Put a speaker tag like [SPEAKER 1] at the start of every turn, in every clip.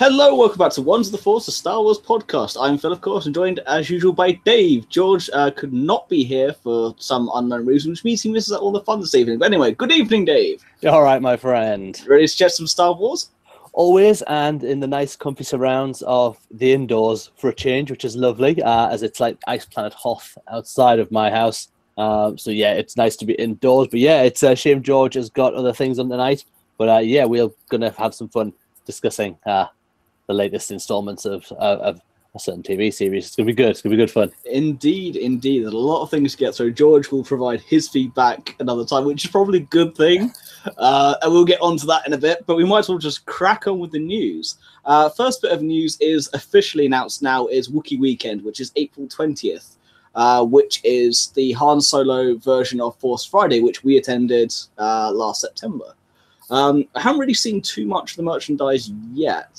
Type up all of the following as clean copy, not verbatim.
[SPEAKER 1] Hello, welcome back to Ones of the Force, a Star Wars podcast. I'm Phil, of course, and joined as usual by Dave. George could not be here for some unknown reason, which means he misses out all the fun this evening. But anyway, good evening, Dave.
[SPEAKER 2] All right, my friend.
[SPEAKER 1] Ready to chat some Star Wars?
[SPEAKER 2] Always, and in the nice, comfy surrounds of the indoors for a change, which is lovely, as it's like Ice Planet Hoth outside of my house. So yeah, it's nice to be indoors. But yeah, it's a shame George has got other things on tonight. But yeah, we're gonna have some fun discussing the latest installments of a certain TV series. It's gonna be good. It's gonna be good fun.
[SPEAKER 1] Indeed, indeed. There's a lot of things to get through. George will provide his feedback another time, which is probably a good thing. And we'll get onto that in a bit, but we might as well just crack on with the news. First bit of news is officially announced now is Wookiee Weekend, which is April 20th, which is the Han Solo version of Force Friday, which we attended last September. I haven't really seen too much of the merchandise yet,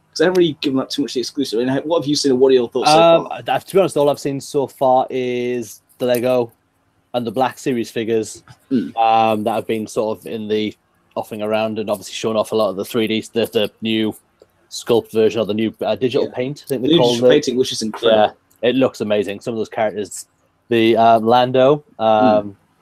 [SPEAKER 1] because I haven't really given up too much of the exclusive. I mean, what have you seen and what are your thoughts so far?
[SPEAKER 2] To be honest, all I've seen so far is the Lego and the Black Series figures that have been sort of in the offing around and obviously showing off a lot of the 3D, the new sculpt version or the new digital paint. I think they call
[SPEAKER 1] digital painting, which is incredible.
[SPEAKER 2] Yeah, it looks amazing. Some of those characters, the Lando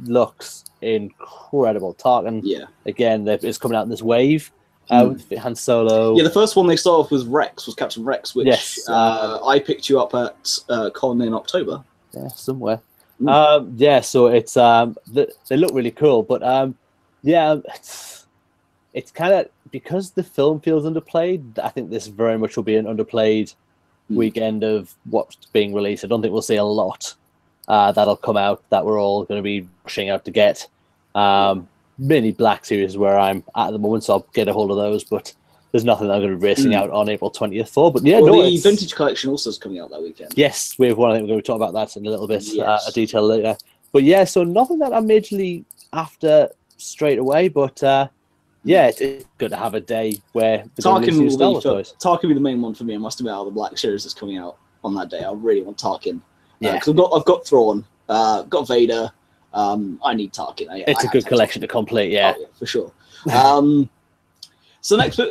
[SPEAKER 2] looks incredible. Tarkin, again, is coming out in this wave. With Han Solo.
[SPEAKER 1] Yeah, the first one they started off was Captain Rex, which I picked you up at Con in October.
[SPEAKER 2] Yeah, somewhere. Yeah, so it's they look really cool, but yeah, it's kind of because the film feels underplayed. I think this very much will be an underplayed weekend of what's being released. I don't think we'll see a lot that'll come out that we're all going to be rushing out to get. Many Black Series where I'm at the moment, so I'll get a hold of those, but there's nothing that I'm going to be racing out on April 20th for. But yeah,
[SPEAKER 1] the Vintage Collection also is coming out that weekend.
[SPEAKER 2] Yes, we have one. I think we're going to talk about that in a little bit, a detail later. But yeah, so nothing that I'm majorly after straight away, but yeah, it's good to have a day where
[SPEAKER 1] Tarkin will be the main one for me. I must admit, out of the Black Series that's coming out on that day, I really want Tarkin. Because I've got Thrawn, got Vader. I need Tarkin.
[SPEAKER 2] It's a good collection to complete, yeah.
[SPEAKER 1] Oh, yeah, for sure. So next bit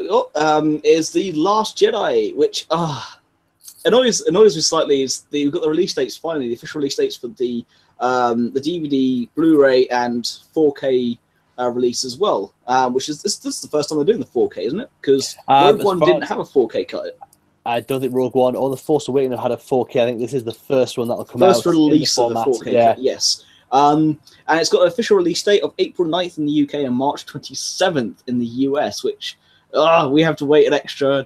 [SPEAKER 1] is The Last Jedi, which annoys me slightly. We've got the release dates finally, the official release dates for the DVD, Blu-ray, and 4K release as well. Which is this is the first time they're doing the 4K, isn't it? Because Rogue One didn't have a 4K cut.
[SPEAKER 2] I don't think Rogue One or The Force Awakens have had a 4K. I think this is the first one that'll come out.
[SPEAKER 1] First release of the 4K cut, yes. And it's got an official release date of April 9th in the UK and March 27th in the US, which we have to wait an extra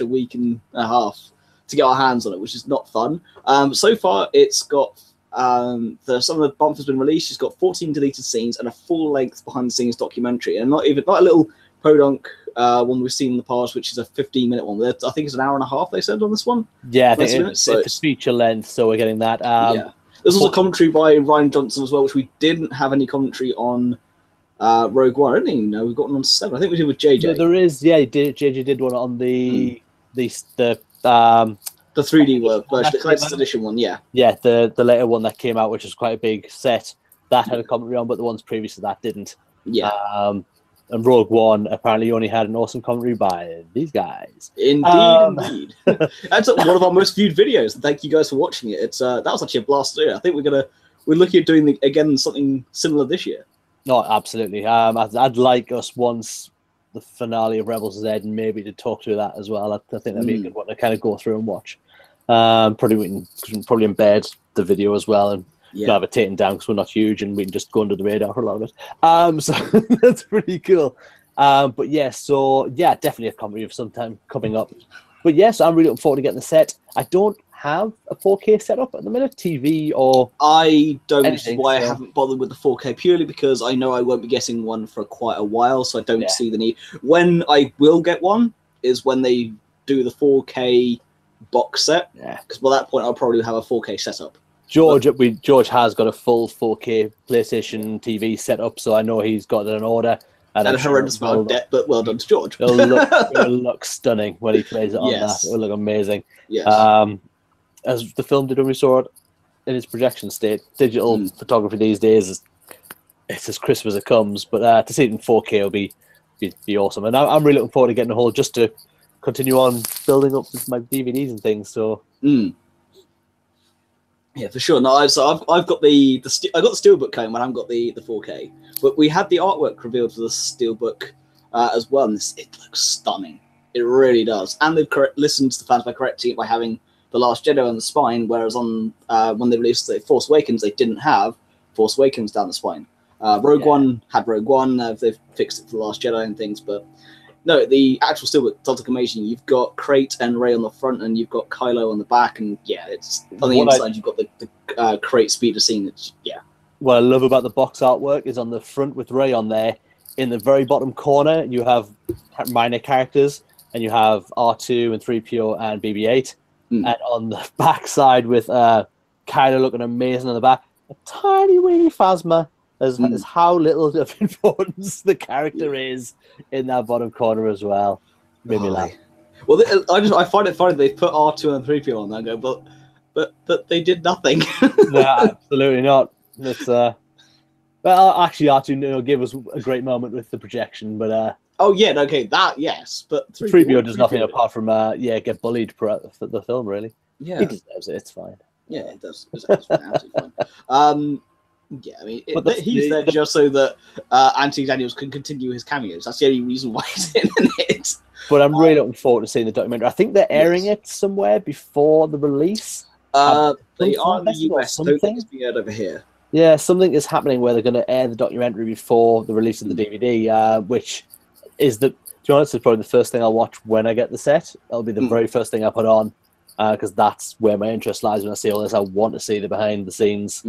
[SPEAKER 1] week and a half to get our hands on it, which is not fun. So far, it's got some of the bump has been released. It's got 14 deleted scenes and a full-length behind-the-scenes documentary, and not a little podunk one we've seen in the past, which is a 15-minute one. I think it's an hour and a half they said on this one.
[SPEAKER 2] Yeah, I think it's a feature length, so we're getting that.
[SPEAKER 1] There's also commentary by Ryan Johnson as well, which we didn't have any commentary on Rogue One. I don't even know we've got one on 7. I think we did with JJ.
[SPEAKER 2] There is, JJ did one on the 3D
[SPEAKER 1] version, the collector's edition one, yeah.
[SPEAKER 2] Yeah, the later one that came out, which was quite a big set, that had a commentary on, but the ones previous to that didn't.
[SPEAKER 1] Yeah.
[SPEAKER 2] And Rogue One apparently only had an awesome commentary by these guys.
[SPEAKER 1] Indeed. That's one of our most viewed videos. Thank you guys for watching it. That was actually a blast to do. I think we're looking at doing something similar this year.
[SPEAKER 2] No, absolutely. I'd like us once the finale of Rebels is aired, and maybe to talk through that as well. I think that'd be a good one to kind of go through and watch. Probably we can probably embed the video as well and have it taken down because we're not huge and we can just go under the radar for a lot of it. So that's pretty cool. But yeah, so yeah, definitely a commentary of some time coming up. But yes, I'm really looking forward to getting the set. I don't have a 4K setup at the minute, TV or
[SPEAKER 1] I don't, which is why
[SPEAKER 2] I
[SPEAKER 1] haven't bothered with the 4K, purely because I know I won't be getting one for quite a while, so I don't see the need. When I will get one is when they do the 4K box set, because by that point I'll probably have a 4K setup. George
[SPEAKER 2] has got a full 4K PlayStation TV set up, so I know he's got it in order.
[SPEAKER 1] And a horrendous amount of debt, but well done to George.
[SPEAKER 2] It'll look stunning when he plays it on that. It'll look amazing.
[SPEAKER 1] Yes.
[SPEAKER 2] As the film did when we saw it in its projection state, digital photography these days it's as crisp as it comes. But to see it in 4K will be awesome. And I'm really looking forward to getting a hold just to continue on building up with my DVDs and things. So.
[SPEAKER 1] Yeah, for sure. No, I've got the I got the steelbook coming, but I haven't got the 4K. But we had the artwork revealed for the steelbook as well, and it looks stunning. It really does. And they've listened to the fans by correcting it by having the Last Jedi on the spine, whereas on when they released the Force Awakens, they didn't have Force Awakens down the spine. Rogue One had Rogue One. They've fixed it for the Last Jedi and things, but no, the actual steelbook does look amazing. You've got Crate and Rey on the front, and you've got Kylo on the back, and yeah, it's on the inside. You've got the Crate speeder scene. It's, yeah.
[SPEAKER 2] What I love about the box artwork is on the front with Rey on there. In the very bottom corner, you have minor characters, and you have R2 and 3PO and BB-8. And on the back side with Kylo looking amazing on the back, a tiny weeny Phasma. As how little of importance the character is in that bottom corner as well. Made me laugh.
[SPEAKER 1] Well, I find it funny they put R2 and 3PO on there, and go, but they did nothing.
[SPEAKER 2] No, absolutely not. It's well, actually, R2 gave us a great moment with the projection, but
[SPEAKER 1] oh yeah, okay, that yes, but
[SPEAKER 2] 3PO does nothing apart from get bullied for the film. Really,
[SPEAKER 1] yeah,
[SPEAKER 2] he deserves it. It's fine.
[SPEAKER 1] Yeah, it does. It's absolutely fine. Yeah, I mean, he's there just so that Anthony Daniels can continue his cameos. That's the only reason why he's in it.
[SPEAKER 2] But I'm really looking forward to seeing the documentary. I think they're airing it somewhere before the release.
[SPEAKER 1] They are in the US. I don't think it's being aired over here.
[SPEAKER 2] Yeah, something is happening where they're going to air the documentary before the release of the DVD, which is to be honest, is probably the first thing I'll watch when I get the set. That'll be the very first thing I put on, because that's where my interest lies when I see all this. I want to see the behind-the-scenes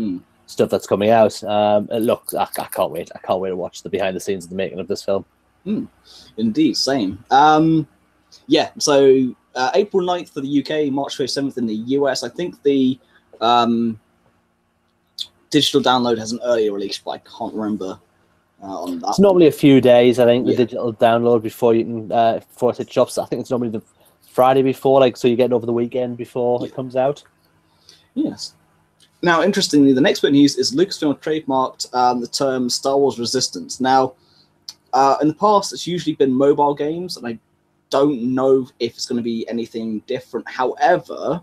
[SPEAKER 2] stuff that's coming out. Look, I can't wait. I can't wait to watch the behind the scenes of the making of this film.
[SPEAKER 1] Indeed, same. Yeah, so April 9th for the UK, March 27th in the US. I think the digital download has an earlier release, but I can't remember on that.
[SPEAKER 2] It's normally a few days, I think, the digital download before you can before it hits shops. I think it's normally the Friday before, so you get over the weekend before it comes out.
[SPEAKER 1] Yes. Now, interestingly, the next bit of news is Lucasfilm trademarked the term Star Wars Resistance. Now, in the past, it's usually been mobile games, and I don't know if it's going to be anything different. However,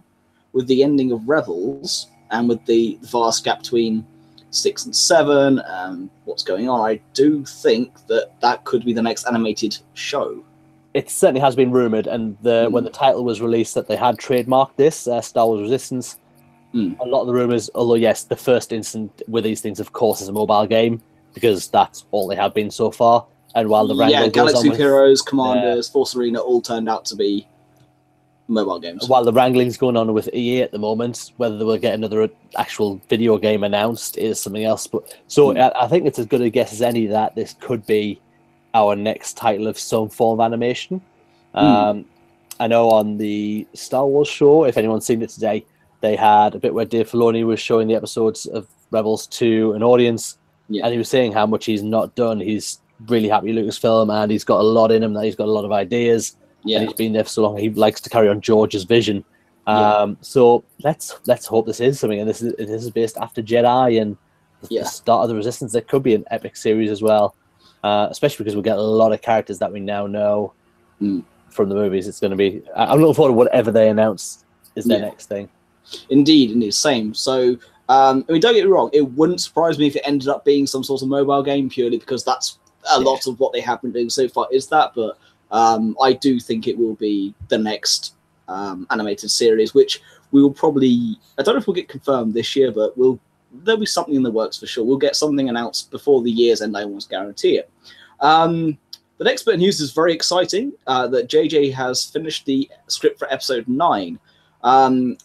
[SPEAKER 1] with the ending of Rebels and with the vast gap between 6 and 7 and what's going on, I do think that could be the next animated show.
[SPEAKER 2] It certainly has been rumoured, and when the title was released that they had trademarked this, Star Wars Resistance, a lot of the rumours, although yes, the first instant with these things, of course, is a mobile game, because that's all they have been so far. And while the wrangling goes
[SPEAKER 1] Galaxy
[SPEAKER 2] on with,
[SPEAKER 1] Heroes, Commanders, Force Arena all turned out to be mobile games.
[SPEAKER 2] While the wrangling's going on with EA at the moment, whether they will get another actual video game announced is something else. But I think it's as good a guess as any that this could be our next title of some form of animation. I know on the Star Wars show, if anyone's seen it today, they had a bit where Dave Filoni was showing the episodes of Rebels to an audience, and he was saying how much he's not done. He's really happy with Lucasfilm, and he's got a lot in him, that he's got a lot of ideas, and he's been there for so long. He likes to carry on George's vision. So let's hope this is something, and this is based after Jedi and the start of the Resistance. It could be an epic series as well, especially because we'll get a lot of characters that we now know from the movies. It's going to be. I'm looking forward to whatever they announce is their next thing.
[SPEAKER 1] Indeed, same. So, I mean, don't get me wrong, it wouldn't surprise me if it ended up being some sort of mobile game, purely because that's a lot of what they have been doing so far is that, but I do think it will be the next animated series, which we will probably, I don't know if we'll get confirmed this year, but there'll be something in the works for sure. We'll get something announced before the year's end, I almost guarantee it. The next bit of news is very exciting, that JJ has finished the script for episode 9.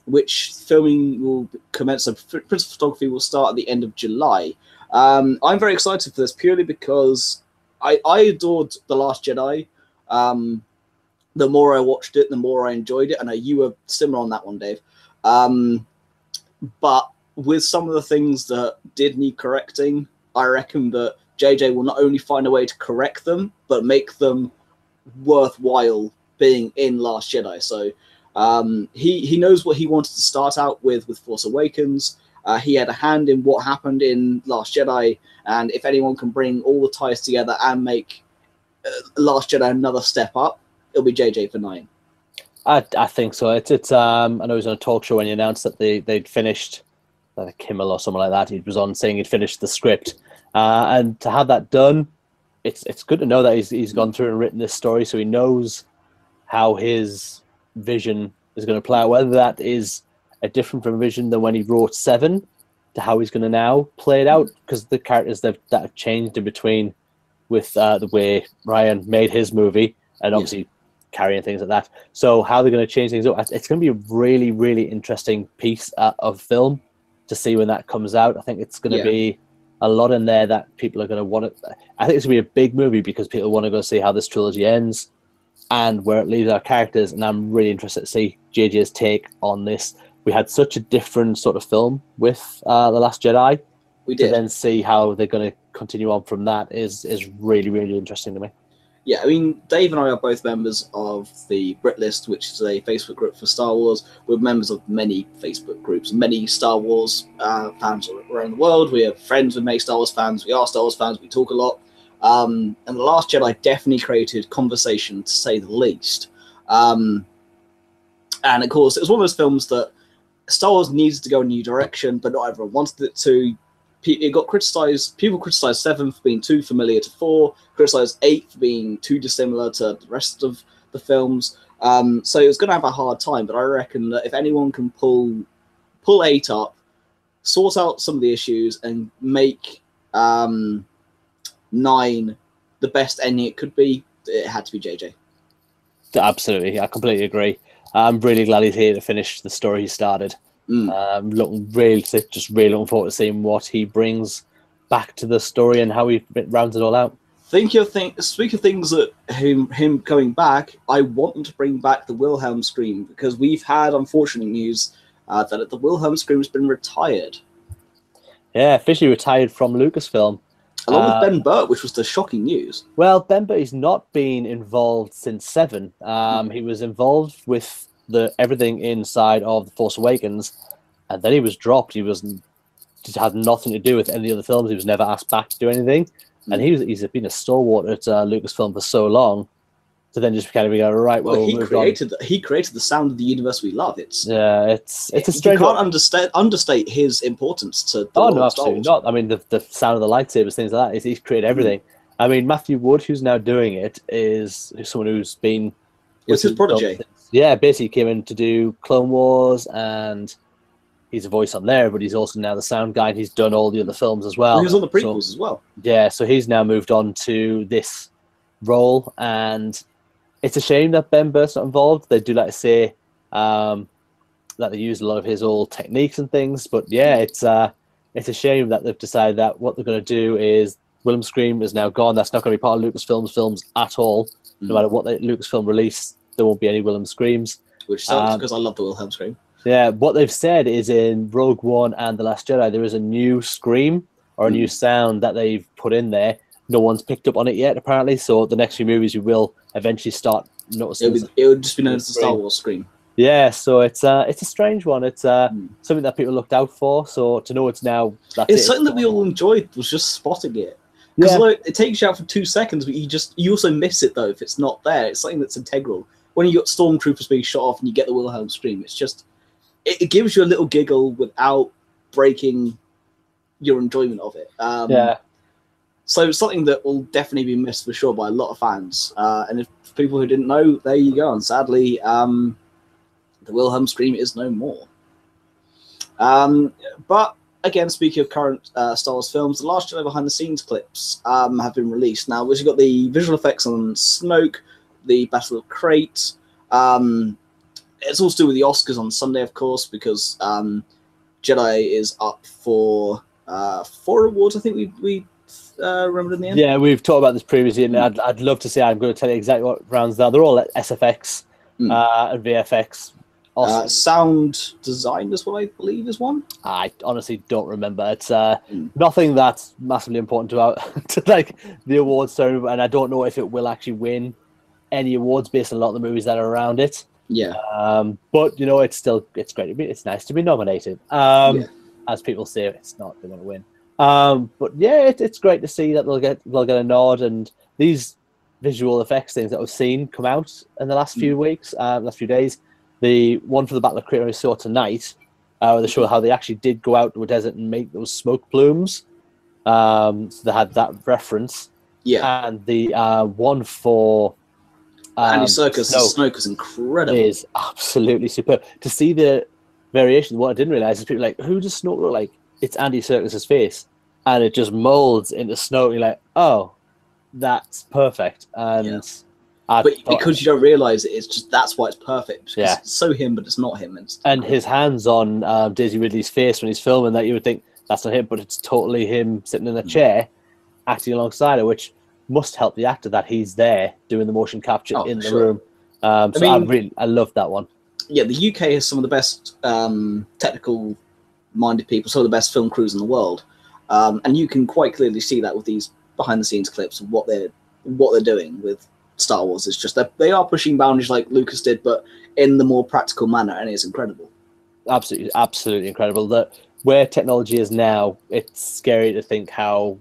[SPEAKER 1] Which filming will commence, so principal photography will start at the end of July. I'm very excited for this purely because I adored The Last Jedi. The more I watched it, the more I enjoyed it. I know you were similar on that one, Dave. But with some of the things that did need correcting, I reckon that JJ will not only find a way to correct them, but make them worthwhile being in Last Jedi. So he knows what he wanted to start out with Force Awakens. He had a hand in what happened in Last Jedi, and if anyone can bring all the ties together and make Last Jedi another step up, it'll be JJ for 9.
[SPEAKER 2] I think so. It's I know he was on a talk show when he announced that they'd finished, like Kimmel or something like that. He was on saying he'd finished the script, and to have that done, it's good to know that he's gone through and written this story, so he knows how his vision is going to play out. Whether that is a different vision than when he wrote Seven, to how he's going to now play it out, because the characters that have changed in between with the way Brien made his movie, and obviously carrying things like that. So how they're going to change things up, it's going to be a really, really interesting piece of film to see when that comes out. I think it's going to be a lot in there that people are going to want to... I think it's going to be a big movie because people want to go see how this trilogy ends and where it leaves our characters, and I'm really interested to see JJ's take on this. We had such a different sort of film with The Last Jedi.
[SPEAKER 1] We did.
[SPEAKER 2] To then see how they're going to continue on from that is really, really interesting to me.
[SPEAKER 1] Yeah, I mean, Dave and I are both members of the Brit List, which is a Facebook group for Star Wars. We're members of many Facebook groups, many Star Wars fans around the world. We have friends with many Star Wars fans. We are Star Wars fans. We talk a lot. And The Last Jedi definitely created conversation, to say the least. And, of course, it was one of those films that Star Wars needed to go in a new direction, but not everyone wanted it to. It got criticised. People criticised 7 for being too familiar to 4, criticised 8 for being too dissimilar to the rest of the films. So it was going to have a hard time, but I reckon that if anyone can pull 8 up, sort out some of the issues, and make 9 the best ending it could be, it had to be JJ.
[SPEAKER 2] Absolutely, I completely agree. I'm really glad he's here to finish the story he started. Really looking forward to seeing what he brings back to the story and how he rounds it all out.
[SPEAKER 1] Speak of things that him coming back, I want them to bring back the Wilhelm scream, because we've had unfortunate news that the Wilhelm scream has been retired. Yeah,
[SPEAKER 2] officially retired from Lucasfilm.
[SPEAKER 1] Along with Ben Burtt, which was the shocking news.
[SPEAKER 2] Well, Ben Burtt has not been involved since 7. He was involved with everything inside of The Force Awakens, and then he was dropped. He had nothing to do with any of the films. He was never asked back to do anything, and he's been a stalwart at Lucasfilm for so long. So then just kind of go, right.
[SPEAKER 1] Well, he created the sound of the universe we love. It's a
[SPEAKER 2] strange.
[SPEAKER 1] You can't understate his importance to.
[SPEAKER 2] No, absolutely not. I mean, the sound of the lightsabers, things like that. He's created everything. I mean, Matthew Wood, who's now doing it, is someone who's been.
[SPEAKER 1] It's his protege.
[SPEAKER 2] Yeah, basically came in to do Clone Wars, and he's a voice on there, but he's also now the sound guy, and he's done all the other films as well.
[SPEAKER 1] He was on the prequels as well.
[SPEAKER 2] Yeah, so he's now moved on to this role, and it's a shame that Ben Burtt's not involved. They do like to say that they use a lot of his old techniques and things, but yeah, it's a shame that they've decided that what they're going to do is Wilhelm Scream is now gone. That's not going to be part of Lucasfilm's films at all. No matter what Lucasfilm release, there won't be any Wilhelm Screams.
[SPEAKER 1] Which sucks, because I love the Wilhelm Scream.
[SPEAKER 2] Yeah, what they've said is in Rogue One and The Last Jedi, there is a new scream or a new sound that they've put in there. No one's picked up on it yet, apparently. So the next few movies, you will eventually start noticing.
[SPEAKER 1] It would just be known as the Star Wars scream.
[SPEAKER 2] Yeah, so it's a strange one. It's something that people looked out for. So to know it's now,
[SPEAKER 1] it's something that we all enjoyed, was just spotting it. Because it takes you out for 2 seconds, but you also miss it though if it's not there. It's something that's integral. When you got stormtroopers being shot off and you get the Wilhelm scream, it's just it gives you a little giggle without breaking your enjoyment of it. So it's something that will definitely be missed for sure by a lot of fans. And if people who didn't know, there you go. And sadly, the Wilhelm scream is no more. But again, speaking of current Star Wars films, the Last Jedi behind-the-scenes clips have been released. Now, we've got the visual effects on Snoke, the Battle of Crate. It's all to do with the Oscars on Sunday, of course, because Jedi is up for 4 awards, I think we remembered in the end.
[SPEAKER 2] Yeah, we've talked about this previously, and I'd love to see. I'm going to tell you exactly what rounds they are. They're all SFX and VFX.
[SPEAKER 1] Sound design is what I believe is one.
[SPEAKER 2] I honestly don't remember. It's nothing that's massively important to like the awards ceremony, and I don't know if it will actually win any awards based on a lot of the movies that are around it.
[SPEAKER 1] Yeah.
[SPEAKER 2] But you know, it's great. It's nice to be nominated. As people say, it's not going to win. But yeah, it's great to see that they'll get a nod, and these visual effects things that we've seen come out in the last few weeks, last few days. The one for the Battle of Crater we saw tonight, where they show how they actually did go out to a desert and make those smoke plumes. So they had that reference.
[SPEAKER 1] Yeah.
[SPEAKER 2] And the one for
[SPEAKER 1] Andy Serkis' Snoke is incredible.
[SPEAKER 2] It is absolutely superb. To see the variation, what I didn't realize is people like, who does Snoke look like? It's Andy Serkis' face. And it just molds into Snoke. You're like, oh, that's perfect. And
[SPEAKER 1] but because you don't realize it, it's just that's why it's perfect. Because it's so him, but it's not him.
[SPEAKER 2] And his hands on Daisy Ridley's face when he's filming that, you would think that's not him, but it's totally him sitting in a chair acting alongside her, which must help the actor that he's there doing the motion capture in the room. I love that one. Yeah, the UK has some of the best technical-minded people, some of the best film crews in the world, and you can quite clearly see that with these behind-the-scenes clips of what they're doing with Star Wars. It's just that they are pushing boundaries like Lucas did, but in the more practical manner, and it's incredible. Absolutely incredible. That where technology is now, it's scary to think how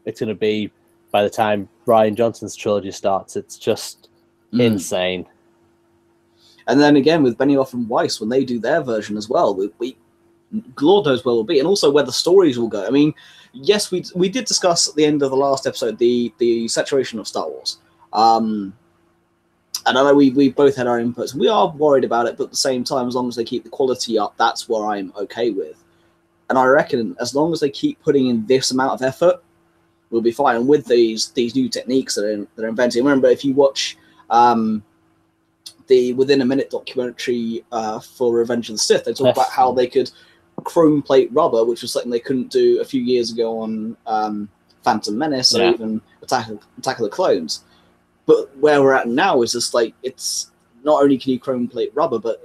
[SPEAKER 2] it's going to be by the time Bryan Johnson's trilogy starts. It's just insane. And then again with Benioff and Weiss, when they do their version as well, we Lord knows where we'll be, and also where the stories will go. I mean, yes, we did discuss at the end of the last episode the saturation of Star Wars. And I know we both had our inputs. We are worried about it, but at the same time, as long as they keep the quality up, that's where I'm okay with. And I reckon as long as they keep putting in this amount of effort, we'll be fine. And with these new techniques that are inventing, remember, if you watch the Within a Minute documentary for Revenge of the Sith, they talk about how they could chrome plate rubber, which was something they couldn't do a few years ago on Phantom Menace or even Attack of the Clones. But where we're at now is just like, it's not only can you chrome plate rubber, but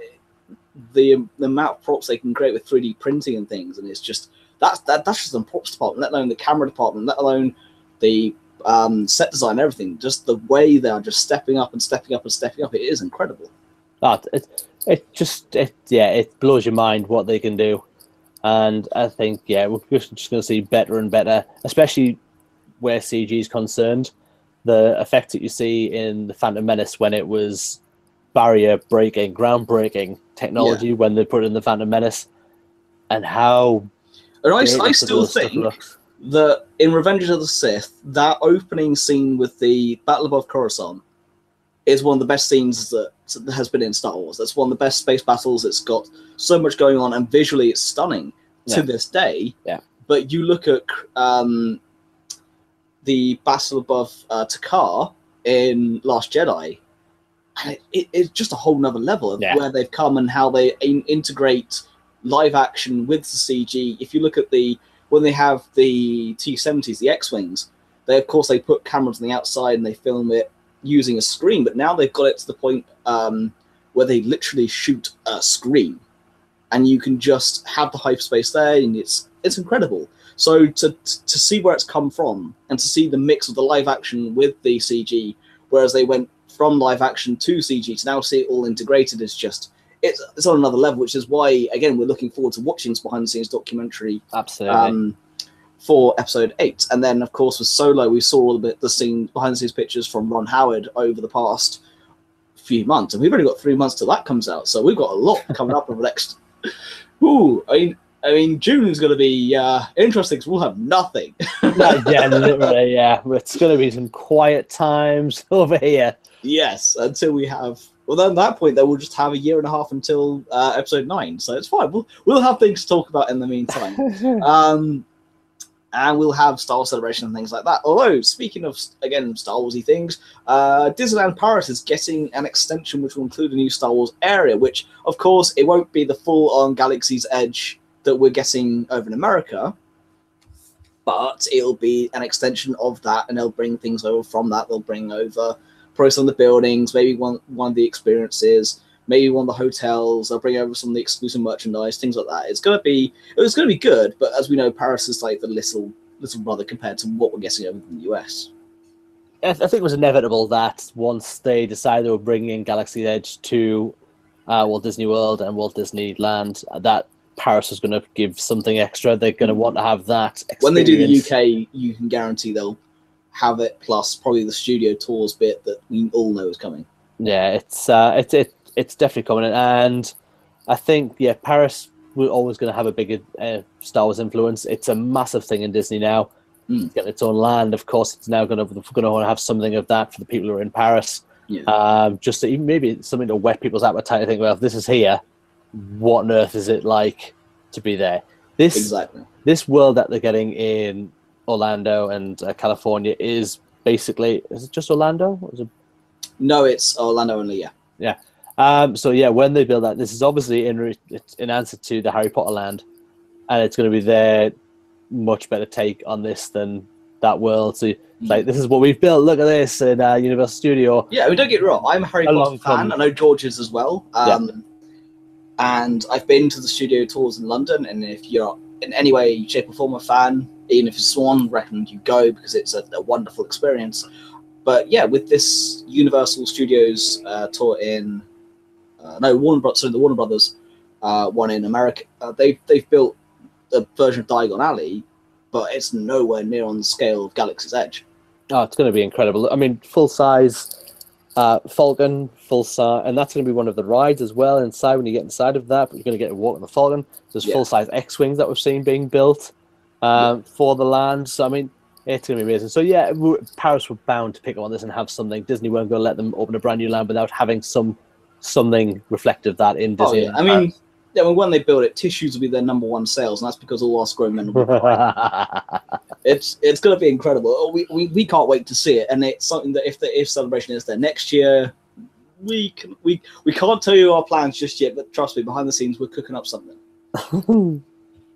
[SPEAKER 2] the amount of props they can create with 3D printing and things, and it's just that's just the props department, let alone the camera department, let alone the set design and everything. Just the way they are just stepping up and stepping up and stepping up, it is incredible. It blows your mind what they can do, and I think we're just going to see better and better, especially where CG is concerned. The effect that you see in the Phantom Menace when it was barrier breaking, groundbreaking technology when they put it in the Phantom Menace, and how.
[SPEAKER 1] And I still think that in Revenge of the Sith, that opening scene with the Battle above Coruscant is one of the best scenes that has been in Star Wars. That's one of the best space battles. It's got so much going on, and visually it's stunning to this day. Yeah. But you look at the battle above Takar in Last Jedi, and it's just a whole nother level of where they've come and how they integrate live action with the CG. If you look at when they have the T-70s, the X-Wings, they put cameras on the outside and they film it using a screen, but now they've got it to the point where they literally shoot a screen, and you can just have the hyperspace there, and it's incredible. So to see where it's come from, and to see the mix of the live action with the CG, whereas they went from live action to CG, to now see it all integrated, is just it's on another level, which is why again we're looking forward to watching this behind the scenes documentary. Absolutely. For episode 8, and then of course with Solo, we saw all the scene behind the scenes pictures from Ron Howard over the past few months, and we've only got 3 months till that comes out, so we've got a lot coming up over the next. I mean, June is going to be interesting because we'll have nothing. Literally, it's going to be some quiet times over here. Yes, until we have. Well, then at that point, then we'll just have a year and a half until episode 9, so it's fine. We'll have things to talk about in the meantime. And we'll have Star Wars Celebration and things like that. Although, speaking of, again, Star Wars-y things, Disneyland Paris is getting an extension which will include a new Star Wars area, which, of course, it won't be the full-on Galaxy's Edge that we're getting over in America, but it'll be an extension of that, and they'll bring things over from that. They'll bring over probably some of the buildings, maybe one of the experiences, maybe one of the hotels. They'll bring over some of the exclusive merchandise, things like that. It's gonna be good, but as we know, Paris is like the little brother compared to what we're getting over in the US. I think it was inevitable that once they decided they were bringing Galaxy's Edge to Walt Disney World and Walt Disneyland, that Paris was going to give something extra. They're going to want to have that experience. When they do the UK, you can guarantee they'll have it, plus probably the studio tours bit that we all know is coming.
[SPEAKER 2] Yeah, it's definitely coming, and I think Paris, we're always going to have a bigger Star Wars influence. It's a massive thing in Disney now. It's getting its own land. Of course, it's now going to want to have something of that for the people who are in Paris.
[SPEAKER 1] Yeah.
[SPEAKER 2] Just to, maybe something to whet people's appetite. I think, well, if this is here, what on earth is it like to be there? This world that they're getting in Orlando and California is basically, is it just Orlando?
[SPEAKER 1] No, it's Orlando only.
[SPEAKER 2] Yeah. So when they build that, this is obviously in answer to the Harry Potter land, and it's going to be their much better take on this than that world. So like, this is what we've built. Look at this in Universal Studio.
[SPEAKER 1] Yeah, I mean, don't get me wrong. I'm a Harry Potter fan. I know George is as well. And I've been to the studio tours in London. And if you're in any way, shape, or form a fan, even if it's Swan, recommend you go because it's a wonderful experience. But yeah, with this Universal Studios tour in the Warner Brothers one in America, they've built a version of Diagon Alley, but it's nowhere near on the scale of Galaxy's Edge.
[SPEAKER 2] Oh, it's going to be incredible. I mean, full size Falcon, full size, and that's going to be one of the rides as well inside when you get inside of that. But you're going to get to walk on the Falcon. There's full size X-wings that we've seen being built for the land. So I mean, it's going to be amazing. So yeah, Paris were bound to pick up on this and have something. Disney weren't going to let them open a brand new land without having something reflective of that in Disney.
[SPEAKER 1] Oh, yeah. I mean, when they build it, tissues will be their #1 sales, and that's because all us grown men will be crying. It's going to be incredible. We can't wait to see it, and it's something that if Celebration is there next year, we can't tell you our plans just yet, but trust me, behind the scenes we're cooking up something.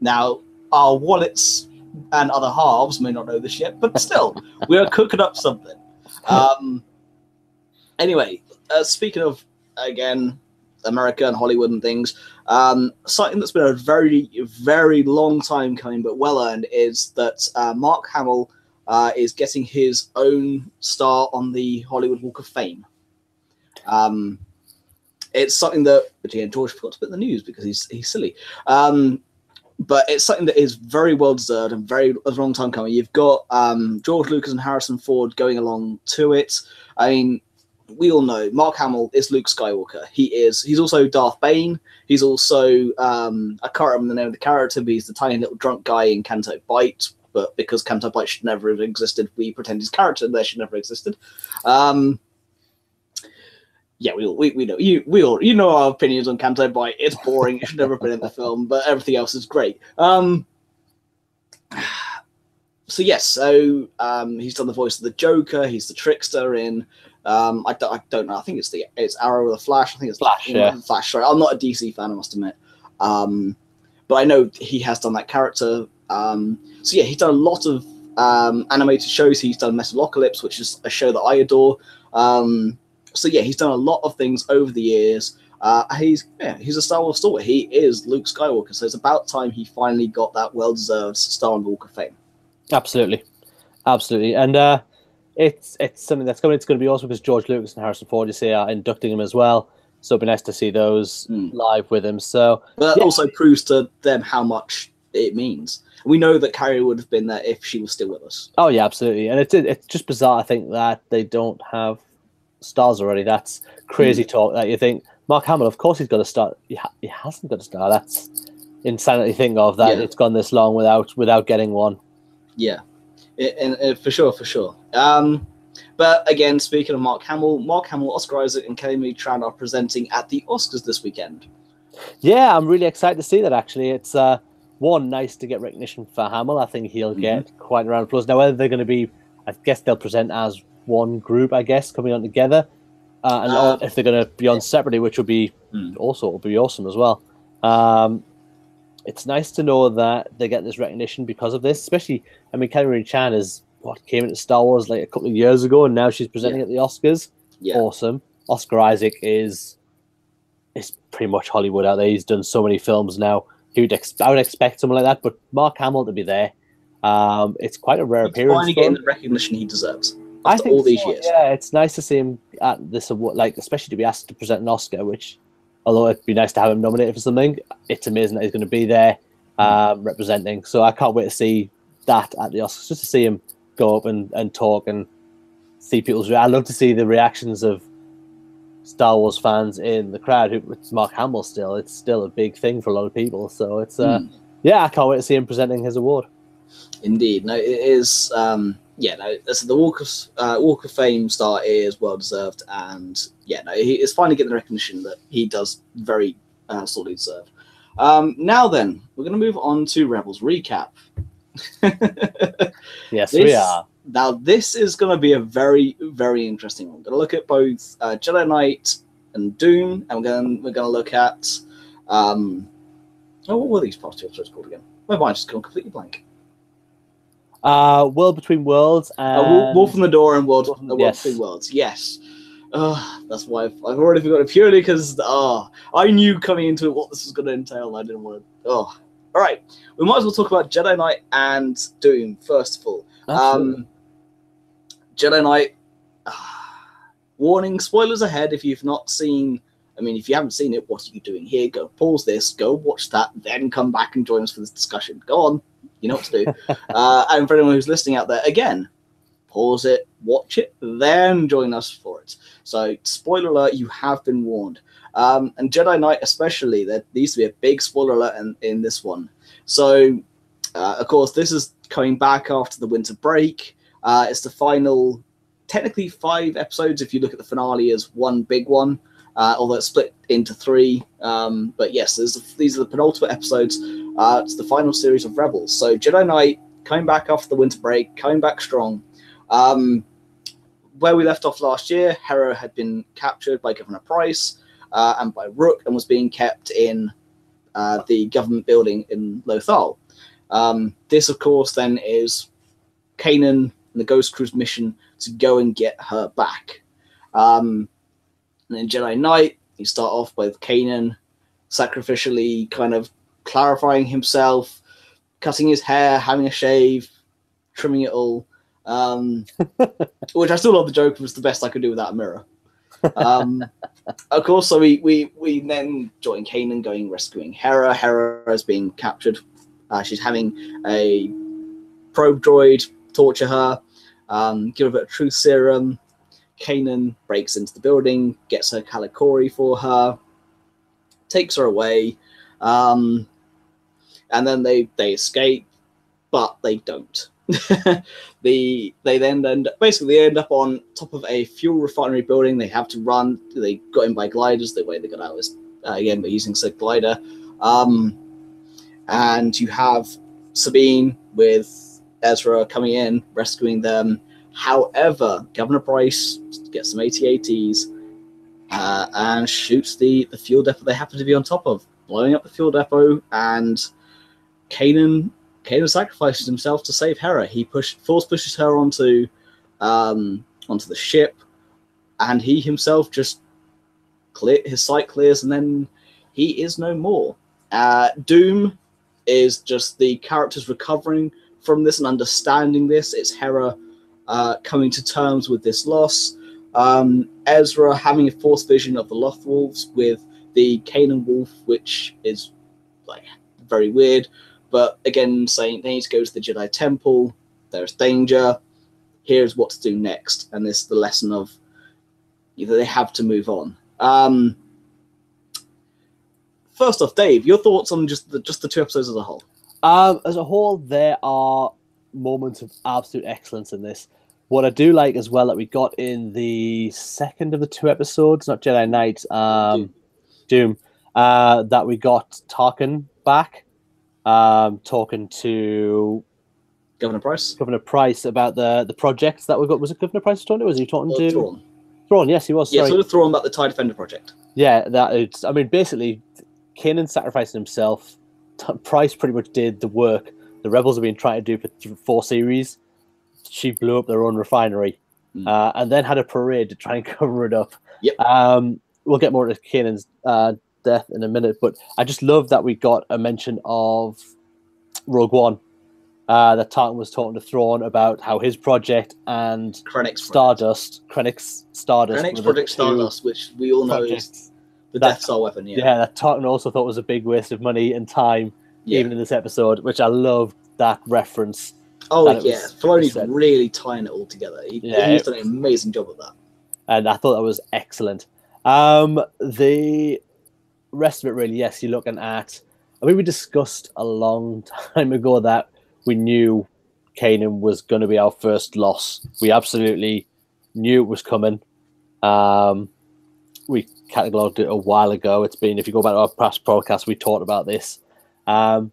[SPEAKER 1] Now, our wallets and other halves may not know this yet, but still, we are cooking up something. Anyway, speaking of, again, America and Hollywood and things, something that's been a very, very long time coming but well earned is that Mark Hamill is getting his own star on the Hollywood Walk of Fame. It's something that, again, George forgot to put in the news because he's silly. But it's something that is very well deserved and a long time coming. You've got George Lucas and Harrison Ford going along to it. I mean, we all know Mark Hamill is Luke Skywalker. He's also Darth Bane. He's also I can't remember the name of the character, but he's the tiny little drunk guy in Canto Bight. But because Canto Bight should never have existed, we pretend his character there should never have existed. Yeah, we know you know our opinions on Canto Bight. It's boring. It should never have been in the film, but everything else is great. So yes, he's done the voice of the Joker. He's the trickster in. I don't know. I think it's Arrow or the Flash. I think it's
[SPEAKER 2] Flash. Yeah,
[SPEAKER 1] Flash. Sorry, I'm not a DC fan, I must admit. But I know he has done that character. So yeah, he's done a lot of animated shows. He's done Metalocalypse, which is a show that I adore. So yeah, he's done a lot of things over the years. He's a Star Wars stalwart. He is Luke Skywalker. So it's about time he finally got that well-deserved star on the Walk of Fame.
[SPEAKER 2] Absolutely, and it's something that's coming. It's going to be awesome because George Lucas and Harrison Ford, you see, are inducting him as well. So it'd be nice to see those live with him. So
[SPEAKER 1] but that also proves to them how much it means. We know that Carrie would have been there if she was still with us.
[SPEAKER 2] Oh yeah, absolutely. And it's just bizarre, I think, that they don't have stars already. That's crazy talk. That you think Mark Hamill, of course, he's got a star. He hasn't got a star. That's insanity. Think of that. Yeah. It's gone this long without getting one.
[SPEAKER 1] Yeah, for sure. But again, speaking of Mark Hamill, Oscar Isaac, and Kelly Marie Tran are presenting at the Oscars this weekend.
[SPEAKER 2] Yeah, I'm really excited to see that. Actually, it's nice to get recognition for Hamill. I think he'll get quite a round of applause. Now, whether they're going to be, I guess they'll present as one group, I guess, coming on together, and if they're going to be on separately, which would be awesome as well. It's nice to know that they get this recognition because of this. Especially, I mean, Kelly Marie Tran came into Star Wars like a couple of years ago, and now she's presenting at the Oscars. Yeah. Awesome. Oscar Isaac is pretty much Hollywood out there. He's done so many films now. I would expect someone like that, but Mark Hamill to be there. It's quite a rare appearance.
[SPEAKER 1] Finally getting the recognition he deserves after all these years.
[SPEAKER 2] Yeah, it's nice to see him at this award, like especially to be asked to present an Oscar, which, although it'd be nice to have him nominated for something, it's amazing that he's going to be there representing. So I can't wait to see that at the Oscars, just to see him go up and talk and see people's. I love to see the reactions of Star Wars fans in the crowd. It's Mark Hamill still. It's still a big thing for a lot of people. So it's I can't wait to see him presenting his award.
[SPEAKER 1] Indeed, no, it is. The Walk of Fame star is well deserved, and he is finally getting the recognition that he does very sorely deserve. Now then, we're going to move on to Rebels recap.
[SPEAKER 2] Yes, we are.
[SPEAKER 1] Now, this is going to be a very, very interesting one. We're going to look at both Jedi Knight and Doom, and we're going to look at what were these past two episodes called again? My mind's just gone completely blank.
[SPEAKER 2] World Between Worlds and
[SPEAKER 1] Wolf on the Door and World Between Worlds. Yes. That's why I've already forgotten it, purely because I knew coming into it what this was going to entail, and I didn't want to. All right. We might as well talk about Jedi Knight and Doom first of all. Jedi Knight. Warning, spoilers ahead if you've not seen. I mean, if you haven't seen it, what are you doing here? Go pause this, go watch that, then come back and join us for this discussion. Go on. You know what to do. And for anyone who's listening out there, again, pause it, watch it, then join us for it. So, spoiler alert, you have been warned. And Jedi Knight especially, there needs to be a big spoiler alert in this one. So, of course, this is coming back after the winter break. It's the final, technically 5 episodes if you look at the finale as one big one. Although it's split into 3. But yes, these are the penultimate episodes. It's the final series of Rebels. So Jedi Knight coming back after the winter break, coming back strong. Where we left off last year, Hera had been captured by Governor Price and by Rook and was being kept in the government building in Lothal. This, of course, then is Kanan and the Ghost Crew's mission to go and get her back. And in Jedi Knight, you start off with Kanan sacrificially kind of clarifying himself, cutting his hair, having a shave, trimming it all. Which I still love the joke, was the best I could do without a mirror. Of course, so we then join Kanan going rescuing Hera. Hera is being captured. She's having a probe droid torture her, give her a bit of truth serum. Kanan breaks into the building, gets her Kalikori for her, takes her away, and then they escape, but they don't. They then end up on top of a fuel refinery building. They have to run. They got in by gliders. The way they got out is again by using said glider. And you have Sabine with Ezra coming in, rescuing them. However, Governor Price gets some AT-ATs and shoots the fuel depot they happen to be on top of, blowing up the fuel depot, and Kanan sacrifices himself to save Hera. He force pushes her onto the ship, and he himself just his sight clears, and then he is no more. Doom is just the characters recovering from this and understanding this. It's Hera coming to terms with this loss. Ezra having a force vision of the Loth Wolves with the Kanan Wolf, which is like very weird. But again, saying they need to go to the Jedi Temple. There's danger. Here's what to do next, and this is the lesson of either they have to move on. First off, Dave, your thoughts on just the 2 episodes as a whole?
[SPEAKER 2] As a whole, there are moments of absolute excellence in this. What I do like as well that we got in the second of the 2 episodes, not Jedi Knight, Doom, that we got Tarkin back, talking to
[SPEAKER 1] Governor
[SPEAKER 2] Price about the projects that we got. Was it Governor Price talking to? Was he talking to
[SPEAKER 1] Thrawn?
[SPEAKER 2] Thrawn, yes, he was.
[SPEAKER 1] Yeah,
[SPEAKER 2] sorry.
[SPEAKER 1] sort of Thrawn about the TIE Defender project.
[SPEAKER 2] Yeah, basically, Kanan sacrificed himself. Price pretty much did the work the Rebels have been trying to do for 4 series. She blew up their own refinery, and then had a parade to try and cover it up.
[SPEAKER 1] Yep.
[SPEAKER 2] We'll get more to Kanan's death in a minute, but I just love that we got a mention of Rogue One. That Tarkin was talking to Thrawn about how his project and Krennic's Project
[SPEAKER 1] Stardust, which we all know is the Death Star weapon.
[SPEAKER 2] Yeah, that Tarkin also thought was a big waste of money and time, even in this episode, which I love that reference.
[SPEAKER 1] Oh
[SPEAKER 2] that
[SPEAKER 1] yeah, Filoni's really tying it all together. He's done an amazing job of that.
[SPEAKER 2] And I thought that was excellent. The rest of it, really, yes, you're looking at... I mean, we discussed a long time ago that we knew Kanan was going to be our first loss. We absolutely knew it was coming. We catalogued it a while ago. It's been, if you go back to our past podcast, we talked about this. Was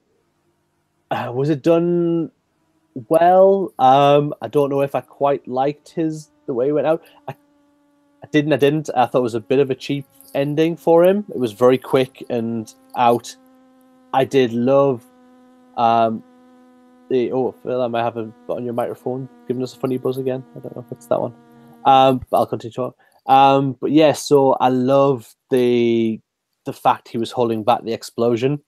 [SPEAKER 2] it done well? I don't know if I quite liked the way he went out. I didn't. I thought it was a bit of a cheap ending for him. It was very quick and out. I did love Phil, I might have on your microphone giving us a funny buzz again. I don't know if it's that one. But I'll continue talking. But yeah, so I love the fact he was holding back the explosion,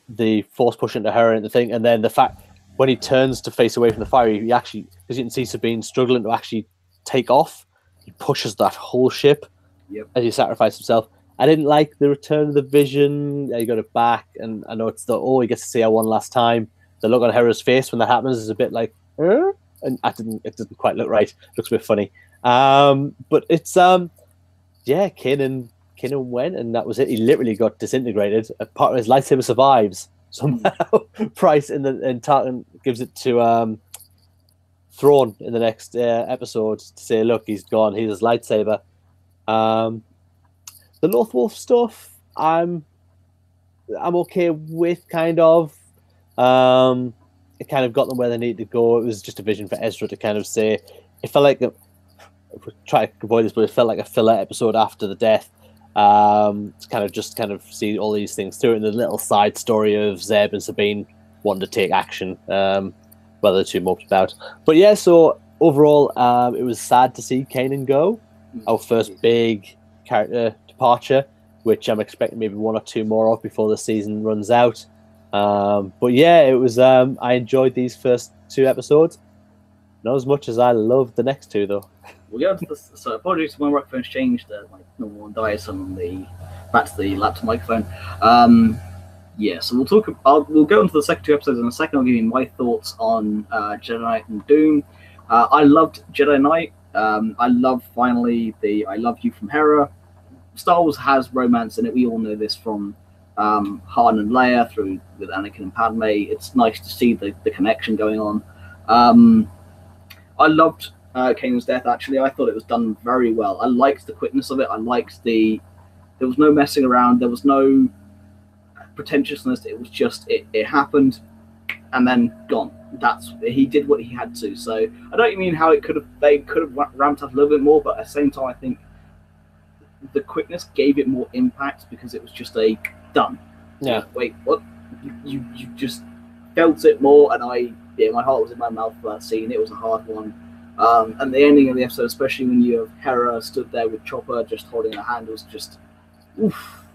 [SPEAKER 2] the force push into her and the thing, and then the fact when he turns to face away from the fire, he actually, because you can see Sabine struggling to actually take off, he pushes that whole ship as he sacrificed himself. I didn't like the return of the Vision. He got it back, and I know it's he gets to see her one last time. The look on Hera's face when that happens is a bit like, and it doesn't quite look right. It looks a bit funny. But it's Kanan went, and that was it. He literally got disintegrated. A part of his lightsaber survives somehow. Price and Tarkin gives it to Thrawn in the next episode to say, look, he's gone. Here's his lightsaber. The North Wolf stuff, I'm okay with, kind of. It kind of got them where they need to go. It was just a vision for Ezra to kind of say, it felt like try to avoid this, but it felt like a filler episode after the death. To kind of see all these things through, and the little side story of Zeb and Sabine wanting to take action, whether the two moped about. But yeah, so overall, it was sad to see Kanan go. Our first big character departure, which I'm expecting maybe one or two more of before the season runs out. But yeah, it was. I enjoyed these first two episodes, not as much as I loved the next two, though.
[SPEAKER 1] We'll go to this. So apologies for my microphone's changed. Normal one dies on back to the laptop microphone. So we'll talk. We'll go into the second two episodes in a second. I'll give you my thoughts on Jedi Knight and Doom. I loved Jedi Knight. I love finally the "I love you" from Hera. Star Wars has romance in it. We all know this from Han and Leia through with Anakin and Padme. It's nice to see the connection going on. I loved Kanan's death, actually. I thought it was done very well. I liked the quickness of it. I liked there was no messing around. There was no pretentiousness. It was just, it happened and then gone. He did what he had to. So I don't mean how they could have ramped up a little bit more, but at the same time, I think the quickness gave it more impact because it was just done.
[SPEAKER 2] Yeah.
[SPEAKER 1] Wait, what? You just felt it more, and my heart was in my mouth for that scene. It was a hard one. And the ending of the episode, especially when you have Hera stood there with Chopper just holding her hand, was just, oof.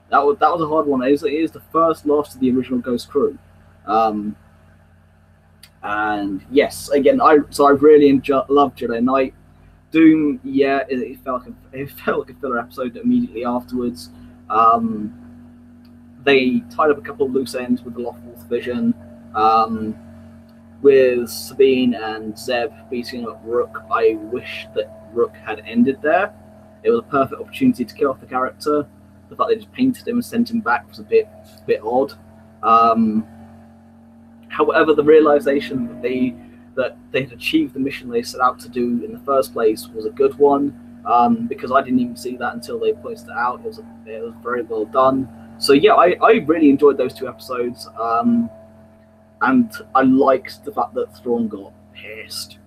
[SPEAKER 1] That was a hard one. It is the first loss to the original Ghost crew. And yes, again, I really loved Jedi Knight. Doom, yeah, it felt like a filler episode immediately afterwards. They tied up a couple of loose ends with the Lothwolf Vision, with Sabine and Zeb beating up Rook. I wish that Rook had ended there. It was a perfect opportunity to kill off the character. The fact they just painted him and sent him back was a bit odd. However, the realization that they had achieved the mission they set out to do in the first place was a good one, because I didn't even see that until they pointed it out. It was very well done. So yeah, I really enjoyed those two episodes, and I liked the fact that Thrawn got pissed.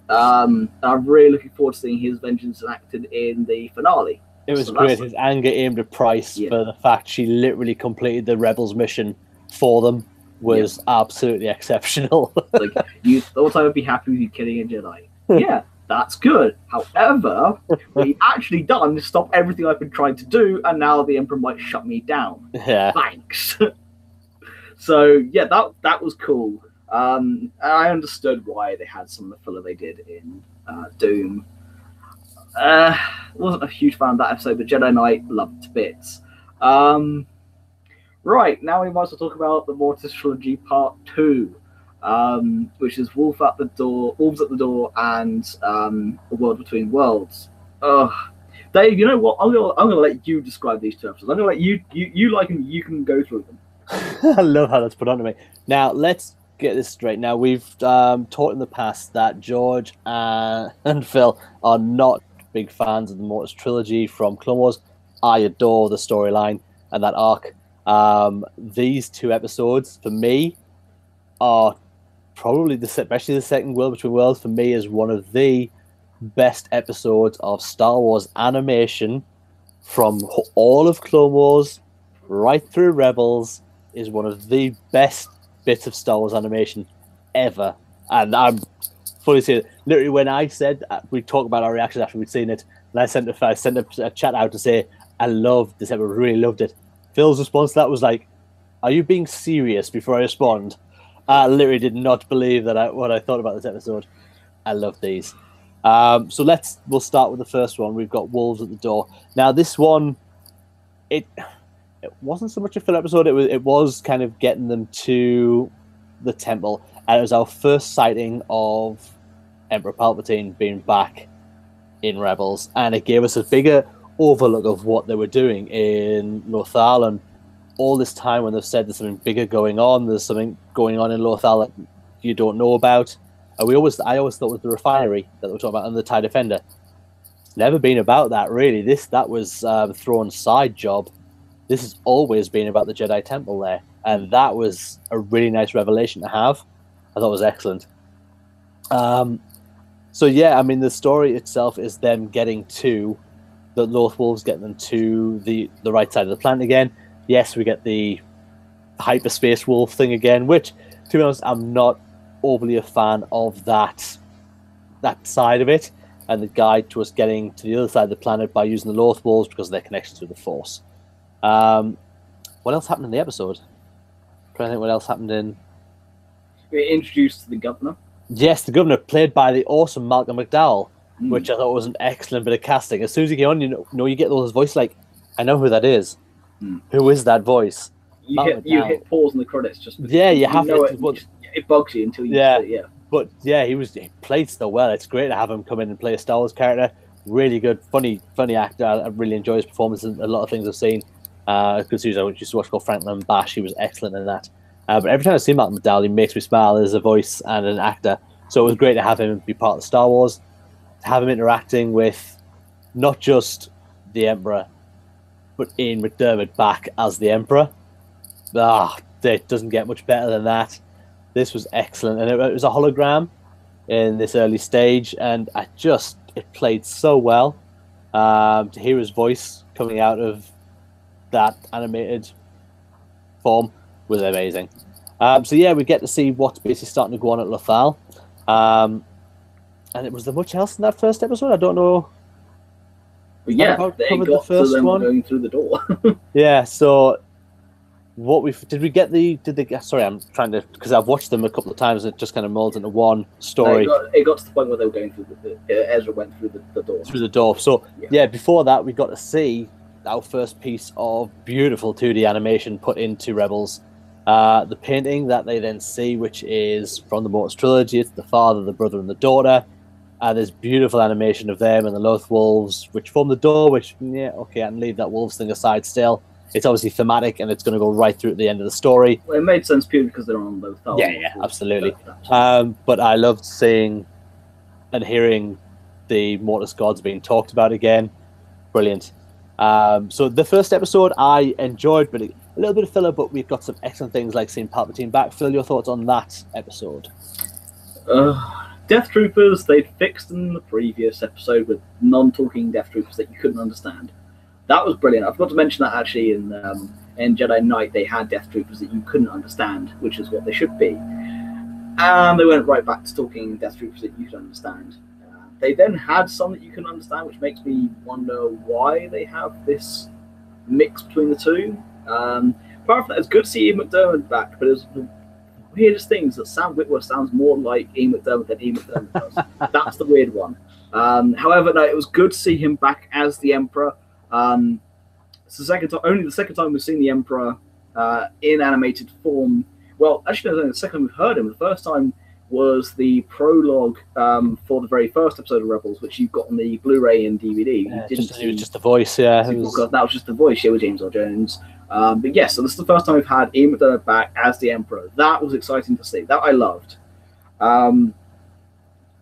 [SPEAKER 1] I'm really looking forward to seeing his vengeance enacted in the finale.
[SPEAKER 2] It was great. His anger aimed at Price for the fact she literally completed the Rebels mission for them was absolutely exceptional.
[SPEAKER 1] Like, you thought I would be happy with you killing a Jedi. Yeah, that's good. However, what you've actually done is stop everything I've been trying to do, and now the Emperor might shut me down.
[SPEAKER 2] Yeah.
[SPEAKER 1] Thanks. So, yeah, that was cool. I understood why they had some of the filler they did in Doom. Wasn't a huge fan of that episode, but Jedi Knight loved to bits. Right, now we might as well talk about the Mortis Trilogy Part 2. which is Wolves at the Door, and A World Between Worlds. Dave, you know what? I'm gonna let you describe these two episodes. I'm gonna let you like them. You can go through them.
[SPEAKER 2] I love how that's put onto me. Now let's get this straight. Now we've talked in the past that George and Phil are not big fans of the Mortis trilogy from Clone Wars. I adore the storyline and that arc. These two episodes for me are probably especially the second World Between Worlds for me is one of the best episodes of Star Wars animation from all of Clone Wars right through Rebels. Is one of the best bits of Star Wars animation ever, and I'm fully serious. Literally, when I said we talked about our reaction after we'd seen it, and I sent a chat out to say I loved this episode, really loved it. Phil's response to that was like, "Are you being serious?" Before I respond, I literally did not believe that what I thought about this episode. I love these. So we'll start with the first one. We've got Wolves at the Door. Now this one, it wasn't so much a filler episode. It was kind of getting them to the temple, and it was our first sighting of Emperor Palpatine being back in Rebels, and it gave us a bigger overlook of what they were doing in Lothal. And all this time when they've said there's something bigger going on, there's something going on in Lothal that you don't know about. And I always thought it was the refinery that they were talking about and the TIE Defender. It's never been about that really. That was Thrawn's side job. This has always been about the Jedi Temple there, and that was a really nice revelation to have. I thought it was excellent. So yeah, I mean, the story itself is them getting to the Loth Wolves, getting them to the right side of the planet again. Yes, we get the hyperspace wolf thing again, which, to be honest, I'm not overly a fan of that side of it, and the guide to us getting to the other side of the planet by using the Loth Wolves because of their connection to the Force. What else happened in the episode? I'm trying to think what else happened in.
[SPEAKER 1] We're introduced to the governor.
[SPEAKER 2] Yes, the governor, played by the awesome Malcolm McDowell, which I thought was an excellent bit of casting. As soon as he came on, you get those voices like, I know who that is. Who is that voice?
[SPEAKER 1] You hit pause in the credits just because
[SPEAKER 2] you have to.
[SPEAKER 1] It bugs you until you
[SPEAKER 2] see
[SPEAKER 1] it, yeah.
[SPEAKER 2] But yeah, he played so well. It's great to have him come in and play a Star Wars character. Really good, funny actor. I really enjoy his performance in a lot of things I've seen. Because I used to watch called Franklin Bash. He was excellent in that. But every time I see Malcolm McDowell, he makes me smile as a voice and an actor. So it was great to have him be part of Star Wars, to have him interacting with not just the Emperor, but Ian McDiarmid back as the Emperor. It doesn't get much better than that. This was excellent, and it was a hologram in this early stage, and it played so well. To hear his voice coming out of that animated form was amazing. So yeah, we get to see what's basically starting to go on at Lothal. And was there much else in that first episode? I don't know.
[SPEAKER 1] But yeah, they got the first one going through the door.
[SPEAKER 2] Yeah. So sorry, I'm trying to, because I've watched them a couple of times and it just kind of molds into one story.
[SPEAKER 1] It got to the point where they were going through Ezra went through the door.
[SPEAKER 2] Through the door. So yeah, before that we got to see our first piece of beautiful 2D animation put into Rebels. The painting that they then see, which is from the Mortis trilogy, it's the father, the brother, and the daughter. There's beautiful animation of them and the Loth Wolves, which form the door, which, I can leave that wolves thing aside still. It's obviously thematic, and it's going to go right through at the end of the story.
[SPEAKER 1] Well, it made sense purely because they're on both.
[SPEAKER 2] Yeah, absolutely. But I loved seeing and hearing the Mortis gods being talked about again. Brilliant. So the first episode I enjoyed, but a little bit of filler, but we've got some excellent things like seeing Palpatine back. Phil, your thoughts on that episode?
[SPEAKER 1] Death Troopers, they'd fixed in the previous episode with non-talking Death Troopers that you couldn't understand. That was brilliant. I forgot to mention that actually in Jedi Knight they had Death Troopers that you couldn't understand, which is what they should be. And they went right back to talking Death Troopers that you could understand. They then had some that you can understand, which makes me wonder why they have this mix between the two. Apart from that, it's good to see Ian McDiarmid back, but it's the weirdest things that Sam Witwer sounds more like Ian McDiarmid than Ian McDiarmid does. That's the weird one. However, no, it was good to see him back as the Emperor. It's only the second time we've seen the Emperor in animated form Well, actually, no, the second time we've heard him. The first time was the prologue for the very first episode of Rebels, which you got on the Blu-ray and DVD.
[SPEAKER 2] Yeah, it was just the voice, yeah.
[SPEAKER 1] That was just the voice, yeah, with James Earl Jones. But yes, so this is the first time we've had Ian McDermott back as the Emperor. That was exciting to see. That I loved. I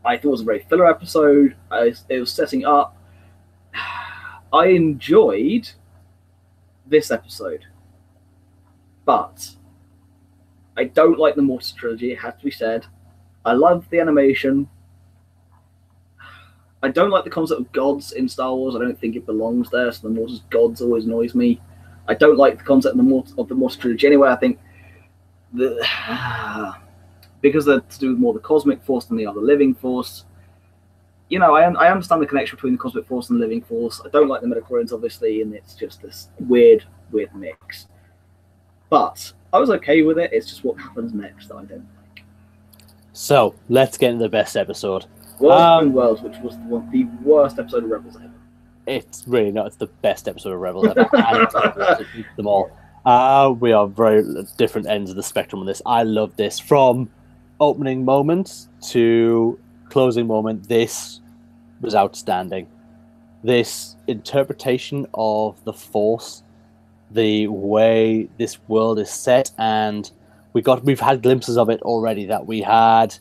[SPEAKER 1] thought it was a very filler episode. It was setting up. I enjoyed this episode, but I don't like the Mortis trilogy, it has to be said. I love the animation. I don't like the concept of gods in Star Wars. I don't think it belongs there, so the Mortis gods always annoys me. I don't like the concept of the Mortis trilogy anyway. I think because they're to do with more the cosmic force than the other living force. You know, I understand the connection between the cosmic force and the living force. I don't like the midichlorians, obviously, and it's just this weird mix. But I was okay with it. It's just what happens next that I don't like.
[SPEAKER 2] So let's get into the best episode.
[SPEAKER 1] Worlds Between Worlds, which was the worst episode of Rebels ever.
[SPEAKER 2] It's really not. It's the best episode of Rebels ever. And them all. We are very different ends of the spectrum on this. I love this. From opening moment to closing moment, this was outstanding. This interpretation of the Force, the way this world is set, and we've had glimpses of it already. That we had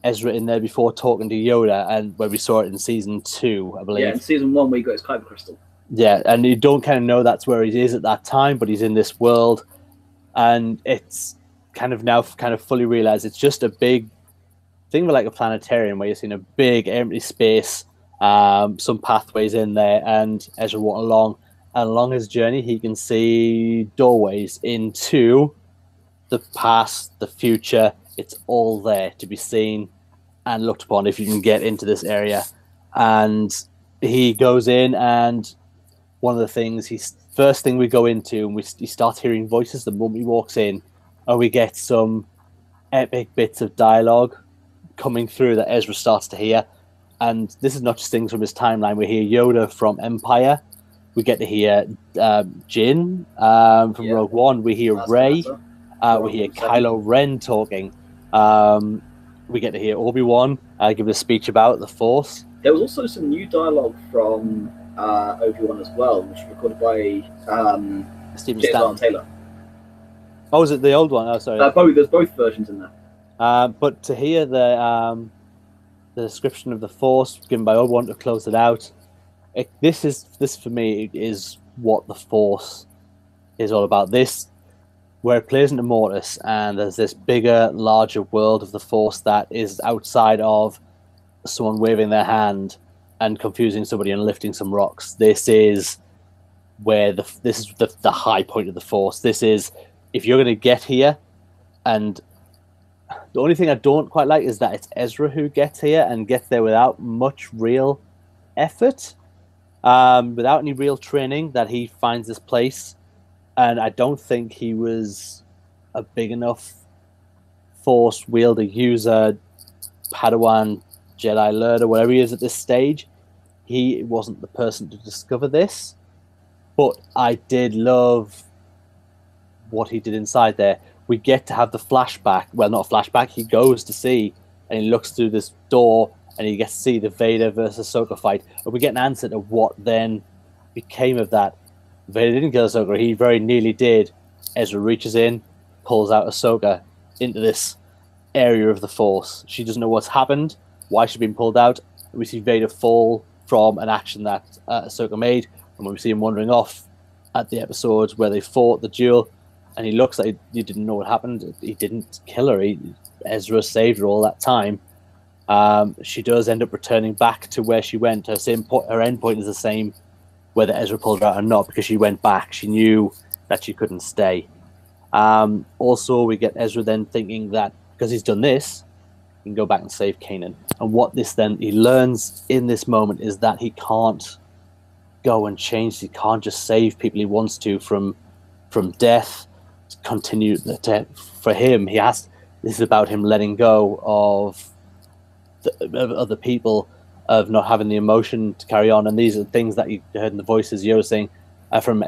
[SPEAKER 2] Ezra in there before talking to Yoda, and where we saw it in season 2, I believe.
[SPEAKER 1] Yeah, in season 1 where he got his kyber crystal.
[SPEAKER 2] Yeah, and you don't kind of know that's where he is at that time, but he's in this world, and it's kind of fully realized it's just a big thing like a planetarium where you're seeing a big empty space, some pathways in there, and Ezra walking along, and along his journey he can see doorways into the past, the future. It's all there to be seen and looked upon if you can get into this area. And he goes in, and one of the things first thing we go into, and he starts hearing voices the moment he walks in, and we get some epic bits of dialogue coming through that Ezra starts to hear. And this is not just things from his timeline. We hear Yoda from Empire. We get to hear Jin from Rogue One. We hear Rey. We hear Kylo Ren talking. We get to hear Obi-Wan give a speech about the Force.
[SPEAKER 1] There was also some new dialogue from Obi-Wan as well, which was recorded by
[SPEAKER 2] Stephen
[SPEAKER 1] James Arnold Taylor.
[SPEAKER 2] Oh, was it the old one? Oh, sorry.
[SPEAKER 1] There's both versions in there.
[SPEAKER 2] But to hear the description of the Force given by Obi-Wan to close it out, this for me is what the Force is all about. This, where it plays into Mortis, and there's this bigger, larger world of the Force that is outside of someone waving their hand and confusing somebody and lifting some rocks. This is where this is the high point of the Force. This is, if you're going to get here, and the only thing I don't quite like is that it's Ezra who gets here and gets there without much real effort, without any real training, that he finds this place. And I don't think he was a big enough Force wielder, user, Padawan, Jedi learner, whatever he is at this stage. He wasn't the person to discover this. But I did love what he did inside there. We get to have the flashback. Well, not a flashback. He goes to see, and he looks through this door, and he gets to see the Vader versus Ahsoka fight. And we get an answer to what then became of that. Vader didn't kill Ahsoka. He very nearly did. Ezra reaches in, pulls out Ahsoka into this area of the Force. She doesn't know what's happened, why she's been pulled out. We see Vader fall from an action that Ahsoka made, and when we see him wandering off at the episodes where they fought the duel, and he looks like he didn't know what happened. He didn't kill her. Ezra saved her all that time. She does end up returning back to where she went. Her end point is the same, whether Ezra pulled her out or not, because she went back. She knew that she couldn't stay. Also, we get Ezra then thinking that because he's done this, he can go back and save Kanan. And what this then he learns in this moment is that he can't go and change. He can't just save people he wants to from death. To continue for him, this is about him letting go of other people, of not having the emotion to carry on. And these are things that you heard in the voices Yoda saying from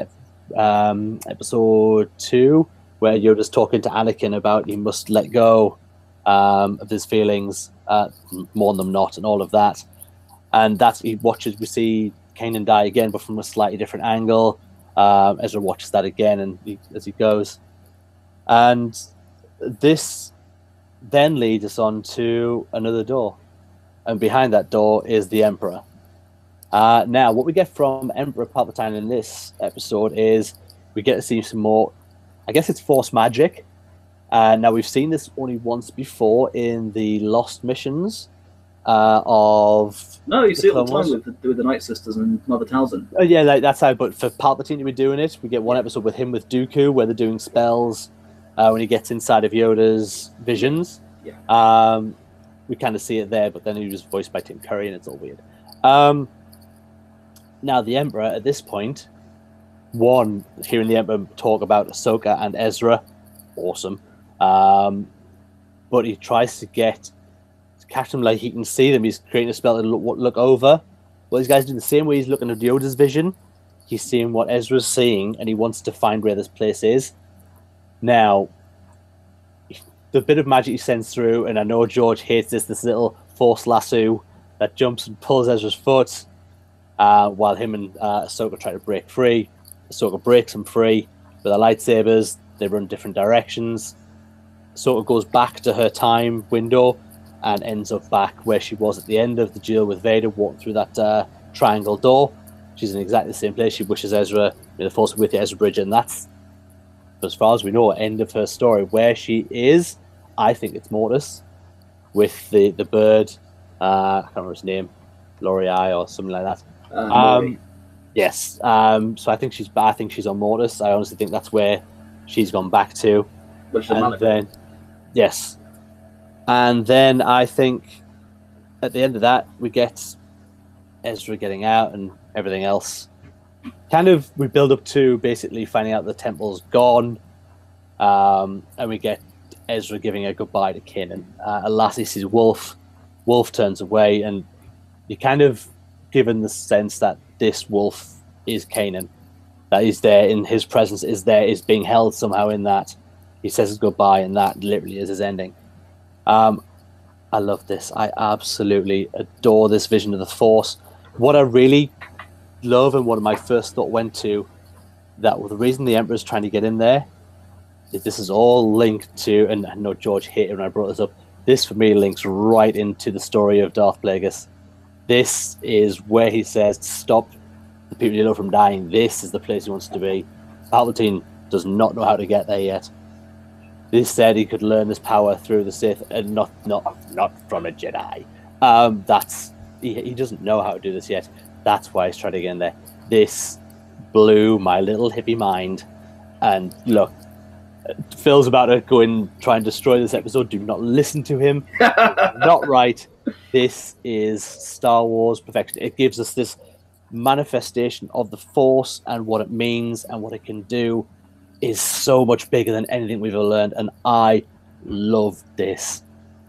[SPEAKER 2] episode 2, where Yoda's talking to Anakin about he must let go of his feelings, mourn them not, and all of that. And that's we see Kanan die again, but from a slightly different angle. Ezra watches that again, and as he goes, and this then leads us on to another door, and behind that door is the Emperor. Now, what we get from Emperor Palpatine in this episode is we get to see some more. I guess it's Force magic. Now, we've seen this only once before in the Lost missions of.
[SPEAKER 1] No, you see it all the time with the Night Sisters and Mother Talzin.
[SPEAKER 2] Oh, yeah, that's how. But for Palpatine to be doing it, we get one episode with him with Dooku where they're doing spells when he gets inside of Yoda's visions.
[SPEAKER 1] Yeah.
[SPEAKER 2] We kind of see it there, but then he was voiced by Tim Curry, and it's all weird. Now, the Emperor at this point, hearing the Emperor talk about Ahsoka and Ezra, awesome. But he tries to catch them like he can see them. He's creating a spell to look over. Well, these guys do the same way. He's looking at Yoda's vision. He's seeing what Ezra's seeing, and he wants to find where this place is. Now, the bit of magic he sends through, and I know George hates this little force lasso that jumps and pulls Ezra's foot, while him and Ahsoka try to break free. Ahsoka breaks him free with her lightsabers. They run different directions. Ahsoka goes back to her time window and ends up back where she was at the end of the duel with Vader, walking through that triangle door. She's in exactly the same place. She wishes Ezra, the Force with the Ezra Bridger, and that's, as far as we know, end of her story. Where she is, I think it's Mortis with the bird. I can't remember his name, L'Oreal or something like that. Yes. So I think she's on Mortis. I honestly think that's where she's gone back to. Yes. And then I think at the end of that we get Ezra getting out and everything else. Kind of we build up to basically finding out the temple's gone, and we get Ezra giving a goodbye to Kanan. Alas, he sees Wolf. Wolf turns away, and you're kind of given the sense that this Wolf is Kanan, that he's there in his presence, is being held somehow in that. He says his goodbye, and that literally is his ending. I love this. I absolutely adore this vision of the Force. What I really love, and what my first thought went to, that the reason the Emperor's trying to get in there is this is all linked to, and I know George hated when I brought this up, this for me links right into the story of Darth Plagueis. This is where he says to stop the people you love from dying. This is the place he wants to be. Palpatine does not know how to get there yet. This said he could learn this power through the Sith, and not from a Jedi. He doesn't know how to do this yet. That's why he's trying to get in there. This blew my little hippie mind. And look, Phil's about to go and try and destroy this episode. Do not listen to him. Not right. This is Star Wars perfection. It gives us this manifestation of the Force, and what it means and what it can do is so much bigger than anything we've ever learned. And I love this.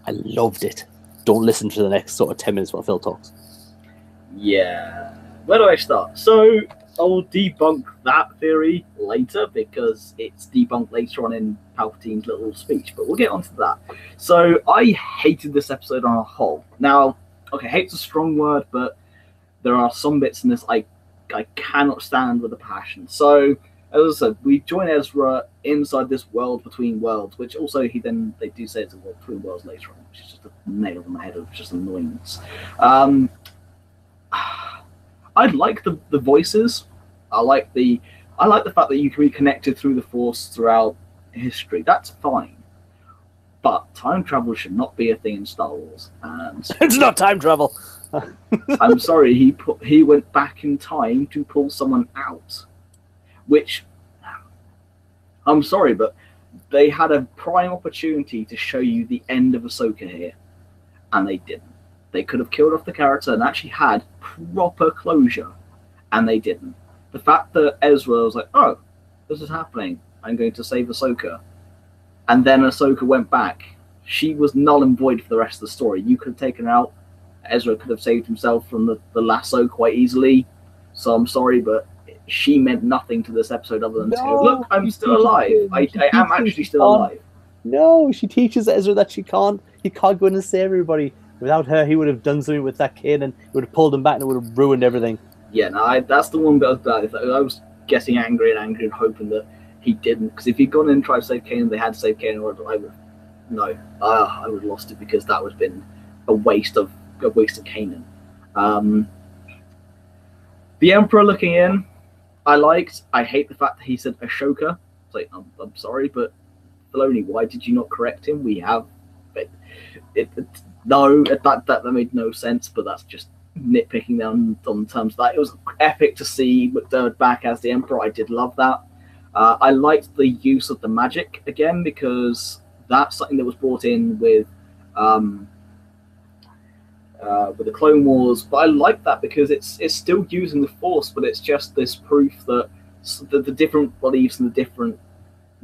[SPEAKER 2] I loved it. Don't listen to the next sort of 10 minutes while Phil talks.
[SPEAKER 1] Yeah. Where do I start? So I'll debunk that theory later, because it's debunked later on in Palpatine's little speech, but we'll get onto that. So I hated this episode on a whole. Now, okay, hate's a strong word, but there are some bits in this I cannot stand with a passion. So, as I said, we join Ezra inside this world between worlds, which also they do say it's a world between worlds later on, which is just a nail on the head of just annoyance. I like the voices. I like the fact that you can be connected through the Force throughout history. That's fine. But time travel should not be a thing in Star Wars. And
[SPEAKER 2] it's not time travel.
[SPEAKER 1] I'm sorry, he went back in time to pull someone out. Which, I'm sorry, but they had a prime opportunity to show you the end of Ahsoka here, and they didn't. They could have killed off the character and actually had proper closure, and they didn't. The fact that Ezra was like, oh, this is happening, I'm going to save Ahsoka, and then Ahsoka went back, she was null and void for the rest of the story. You could have taken her out. Ezra could have saved himself from the lasso quite easily. So I'm sorry, but she meant nothing to this episode other than to go, look, I'm
[SPEAKER 2] she
[SPEAKER 1] still
[SPEAKER 2] teaches
[SPEAKER 1] alive.
[SPEAKER 2] him.
[SPEAKER 1] I am actually still alive.
[SPEAKER 2] No, she teaches Ezra that he can't go in and save everybody. Without her, he would have done something with that kid and it would have pulled him back and it would have ruined everything.
[SPEAKER 1] Yeah, no, that's the one bit I was glad. I was getting angry and hoping that he didn't. Because if he'd gone in and tried to save Kanan, they had to save Kanan, I would have lost it, because that would have been a waste of Kanan. The Emperor looking in, I liked. I hate the fact that he said Ashoka. It's like, I'm sorry, but Filoni, why did you not correct him? We have that made no sense, but that's just nitpicking on terms of that. It was epic to see McDermott back as the Emperor. I did love that. I liked the use of the magic again, because that's something that was brought in with the Clone Wars, but I like that because it's still using the Force, but it's just this proof that the different beliefs and the different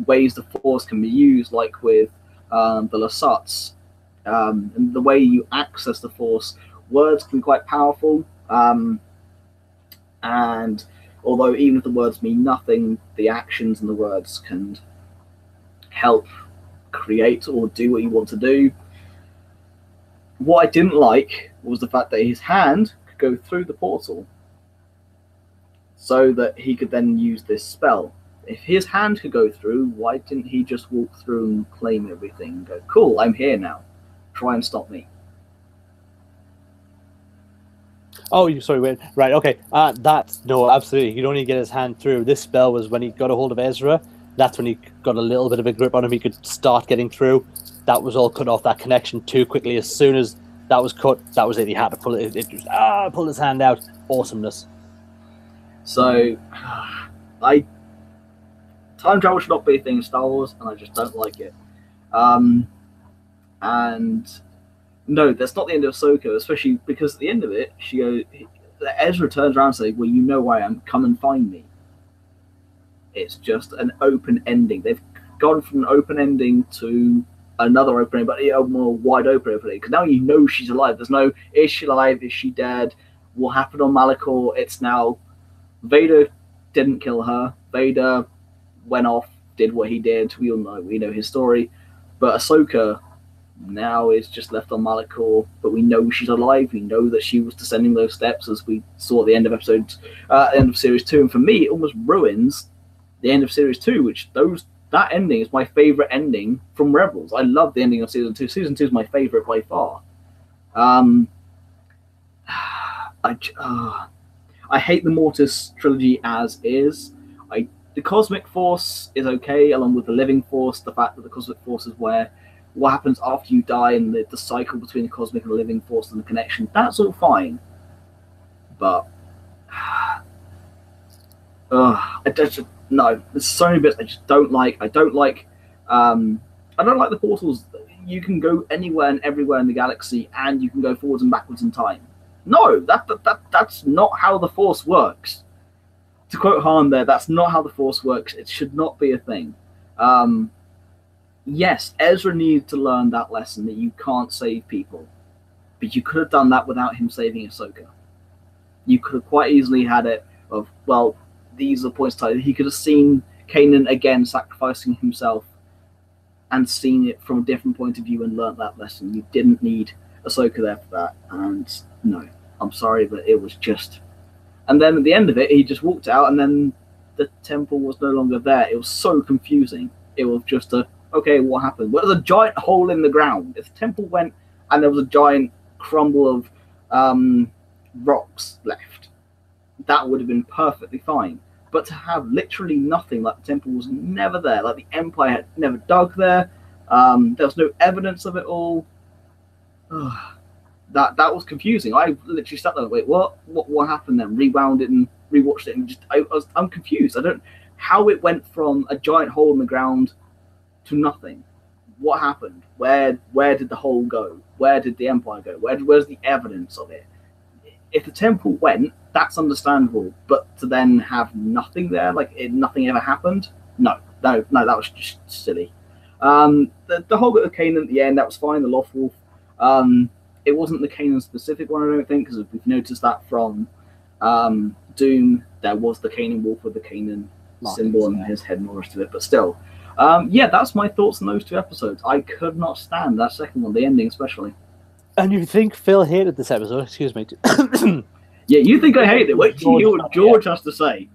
[SPEAKER 1] ways the Force can be used, like with the Lasats, and the way you access the Force. Words can be quite powerful, and although even if the words mean nothing, the actions and the words can help create or do what you want to do. What I didn't like was the fact that his hand could go through the portal so that he could then use this spell. If his hand could go through, why didn't he just walk through and claim everything and go, cool, I'm here now. Try and stop me.
[SPEAKER 2] Oh, sorry, wait. Right, okay. No, absolutely. You don't need to get his hand through. This spell was when he got a hold of Ezra. That's when he got a little bit of a grip on him. He could start getting through. That was all cut off, that connection too quickly. As soon as that was cut, that was it. He had to pull it. It just pull his hand out. Awesomeness.
[SPEAKER 1] So, time travel should not be a thing in Star Wars, and I just don't like it. And no, that's not the end of Ahsoka, especially because at the end of it, Ezra turns around and says, well, you know where I am, come and find me. It's just an open ending. They've gone from an open ending to another open ending, but a more wide open ending, because now you know she's alive. There's no, is she alive, is she dead, what happened on Malachor? It's now, Vader didn't kill her. Vader went off, did what he did. We know his story. But Ahsoka now is just left on Malachor, but we know she's alive. We know that she was descending those steps, as we saw at the end of Series 2. And for me, it almost ruins the end of Series 2, which that ending is my favorite ending from Rebels. I love the ending of Season 2. Season 2 is my favorite by far. I hate the Mortis trilogy as is. The Cosmic Force is okay, along with the Living Force. The fact that the Cosmic Force is what happens after you die, and the cycle between the Cosmic and the Living Force and the connection, that's all fine. But no, there's so many bits I just don't like. I don't like the portals. You can go anywhere and everywhere in the galaxy, and you can go forwards and backwards in time. No, that's not how the Force works. To quote Han there, that's not how the Force works. It should not be a thing. Yes, Ezra needs to learn that lesson that you can't save people, but you could have done that without him saving Ahsoka. You could have quite easily had it of, well, these are points tied. He could have seen Kanan again sacrificing himself and seen it from a different point of view and learnt that lesson. You didn't need Ahsoka there for that. And no, I'm sorry, but it was just... And then at the end of it, he just walked out, and then the temple was no longer there. It was so confusing. It was just okay, what happened? Well, there was a giant hole in the ground. If the temple went and there was a giant crumble of rocks left, that would have been perfectly fine. But to have literally nothing, like the temple was never there, like the Empire had never dug there, there was no evidence of it all. That was confusing. I literally sat there and wait, what happened then? Rewound it and rewatched it, and I'm confused. I don't how it went from a giant hole in the ground to nothing. What happened? Where did the hole go? Where did the Empire go? Where's the evidence of it? If the temple went, that's understandable, but to then have nothing there, nothing ever happened, no, that was just silly. The whole bit of Kanan at the end, that was fine. The Lost Wolf, it wasn't the Kanan specific one, I don't think, because we've noticed that from Doom, there was the Kanan wolf with the Kanan symbol and his head and all the rest of it, but still. Yeah, that's my thoughts on those 2 episodes. I could not stand that second one, the ending especially.
[SPEAKER 2] And you think Phil hated this episode? Excuse me.
[SPEAKER 1] Yeah, you think I hate it. Wait till you hear what George has to say.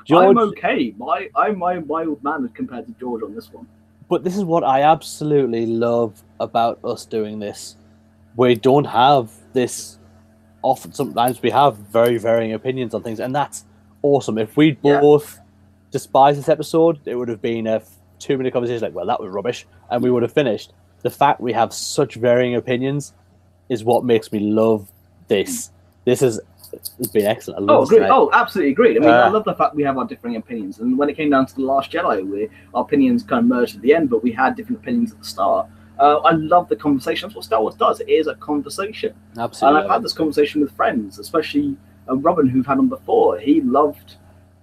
[SPEAKER 1] George, I'm okay. I'm my mild mannered compared to George on this one.
[SPEAKER 2] But this is what I absolutely love about us doing this. We don't have this often. Sometimes we have very varying opinions on things, and that's awesome. If we both despise this episode, it would have been a 2-minute conversation like, well, that was rubbish, and we would have finished. The fact we have such varying opinions is what makes me love this. It's been excellent.
[SPEAKER 1] Absolutely agreed. I mean, I love the fact we have our differing opinions. And when it came down to The Last Jedi, our opinions kind of merged at the end, but we had different opinions at the start. I love the conversation. That's what Star Wars does. It is a conversation.
[SPEAKER 2] Absolutely.
[SPEAKER 1] And I've had this conversation with friends, especially Robin, who've had on before. He loved